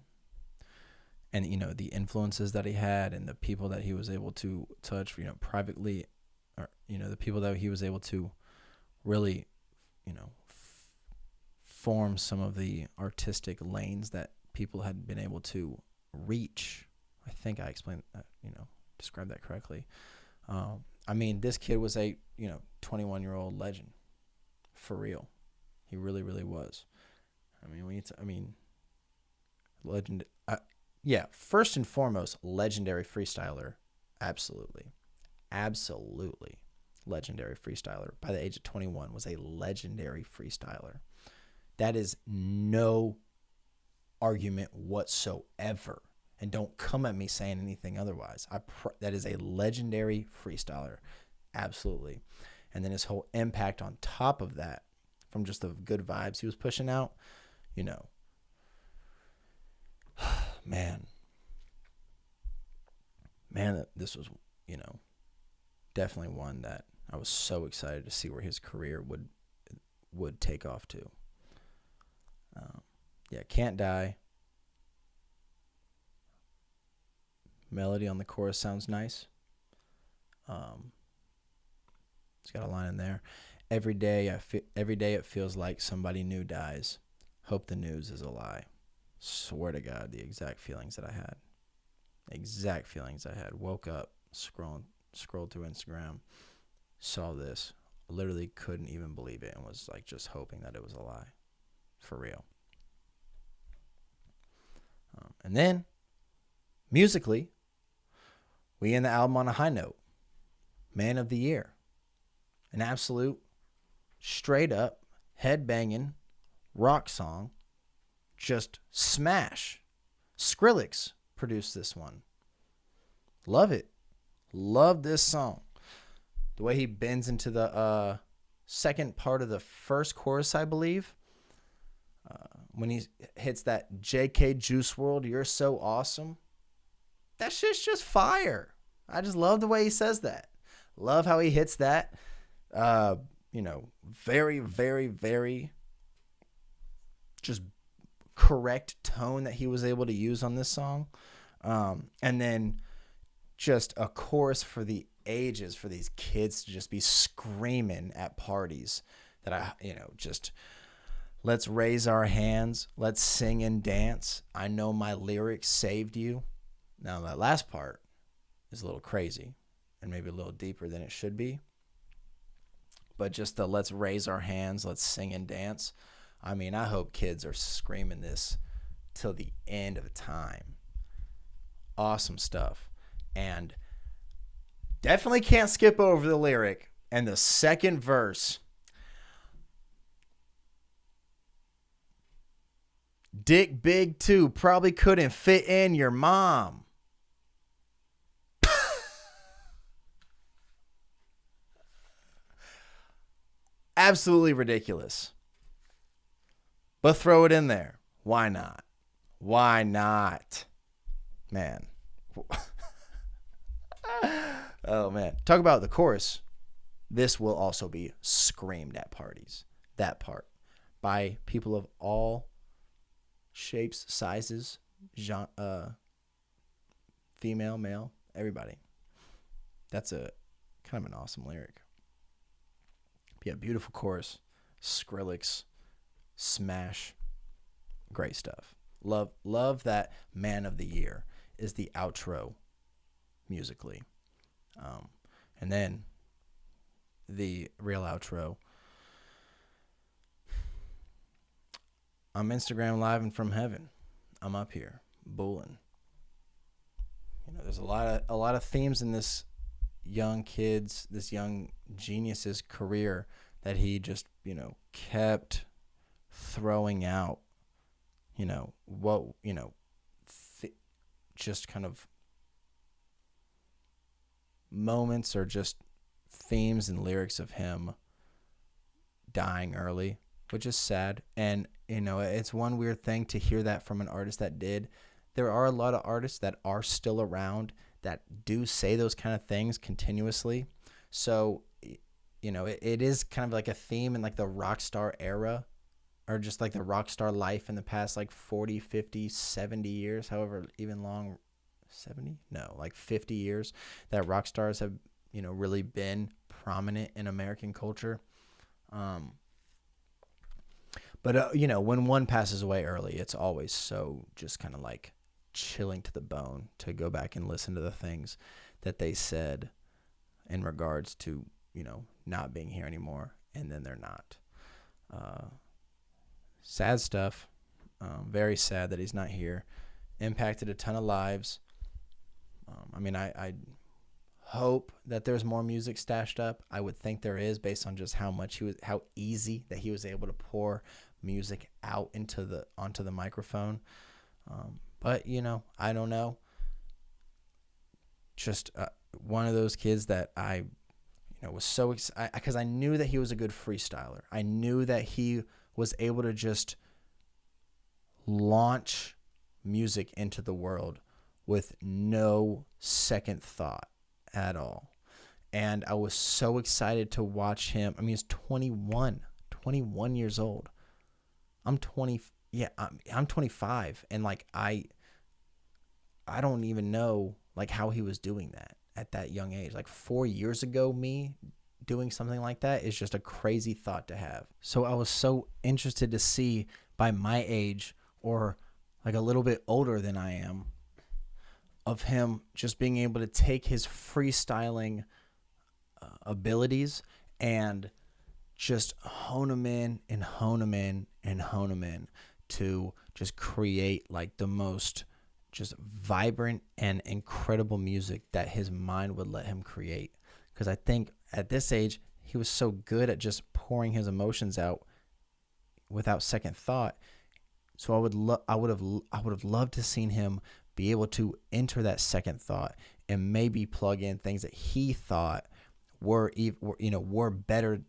the influences that he had and the people that he was able to touch, privately, or the people that he was able to really, form some of the artistic lanes that people had been able to reach. I think I explained that, described that correctly. This kid was a 21-year-old legend, for real. He really, really was. Legend. Yeah, first and foremost, legendary freestyler. Absolutely. Legendary freestyler. By the age of 21, was a legendary freestyler. That is no argument whatsoever. And don't come at me saying anything otherwise. That is a legendary freestyler. Absolutely. And then his whole impact on top of that, from just the good vibes he was pushing out, man, this was, definitely one that I was so excited to see where his career would take off to. Can't Die. Melody on the chorus sounds nice. It's got a line in there. Every day it feels like somebody new dies. Hope the news is a lie. Swear to God, the exact feelings that I had. Woke up, scrolled through Instagram, saw this, literally couldn't even believe it, and was like just hoping that it was a lie. For real. And then, musically, we end the album on a high note. Man of the Year. An absolute straight up head-banging rock song. Just smash. Skrillex produced this one. Love it. Love this song. The way he bends into the second part of the first chorus, I believe. When he hits that JK Juice WRLD, you're so awesome. That shit's just fire. I just love the way he says that. Love how he hits that. Very, very, very just correct tone that he was able to use on this song. And then just a chorus for the ages for these kids to just be screaming at parties that just let's raise our hands, let's sing and dance. I know my lyrics saved you. Now that last part is a little crazy and maybe a little deeper than it should be. But just the let's raise our hands, let's sing and dance. I mean, I hope kids are screaming this till the end of time. Awesome stuff. And definitely can't skip over the lyric and the second verse. Dick big too, probably couldn't fit in your mom. Absolutely ridiculous. But throw it in there. Why not? Why not? Man. Oh, man. Talk about the chorus. This will also be screamed at parties. That part. By people of all shapes, sizes, female, male, everybody. That's a kind of an awesome lyric. Yeah, beautiful chorus. Skrillex. Smash. Great stuff. Love that Man of the Year is the outro musically. And then the real outro. I'm Instagram live and from heaven. I'm up here booling. There's a lot of themes in this young genius's career that he just, kept throwing out, just kind of moments or just themes and lyrics of him dying early, which is sad. And, it's one weird thing to hear that from an artist that did. There are a lot of artists that are still around that do say those kind of things continuously. So, it is kind of like a theme in like the rock star era, or just like the rock star life in the past like 40, 50, 70 years, however even long, 70? No, like 50 years that rock stars have, really been prominent in American culture. But when one passes away early, it's always so just kind of like chilling to the bone to go back and listen to the things that they said in regards to, not being here anymore, and then they're not. Sad stuff. Very sad that he's not here. Impacted a ton of lives. I hope that there's more music stashed up. I would think there is, based on just how easy that he was able to pour music out onto the microphone. But I don't know. Just one of those kids that I was so excited because I knew that he was a good freestyler. I knew that he was able to just launch music into the world with no second thought at all. And I was so excited to watch him. He's 21 years old. I'm 25. And like, I don't even know like how he was doing that at that young age. Like 4 years ago, me doing something like that is just a crazy thought to have. So I was so interested to see by my age, or like a little bit older than I am, of him just being able to take his freestyling abilities and just hone them in and hone them in and hone them in to just create like the most just vibrant and incredible music that his mind would let him create. Because I think at this age, he was so good at just pouring his emotions out without second thought. So I would have loved to seen him be able to enter that second thought and maybe plug in things that he thought were better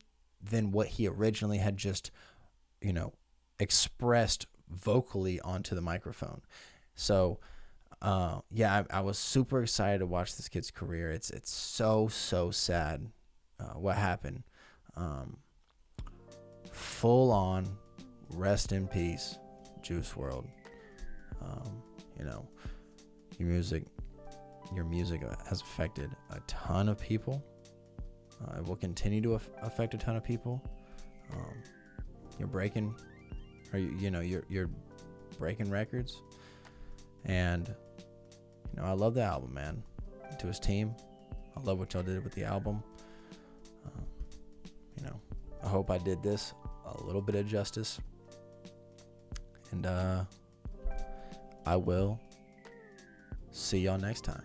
than what he originally had just, expressed vocally onto the microphone. So, I was super excited to watch this kid's career. It's so sad what happened. Full on, rest in peace, Juice WRLD. Your music has affected a ton of people. It will continue to affect a ton of people. You're breaking records, and I love the album, man. To his team, I love what y'all did with the album. I hope I did this a little bit of justice, and I will see y'all next time.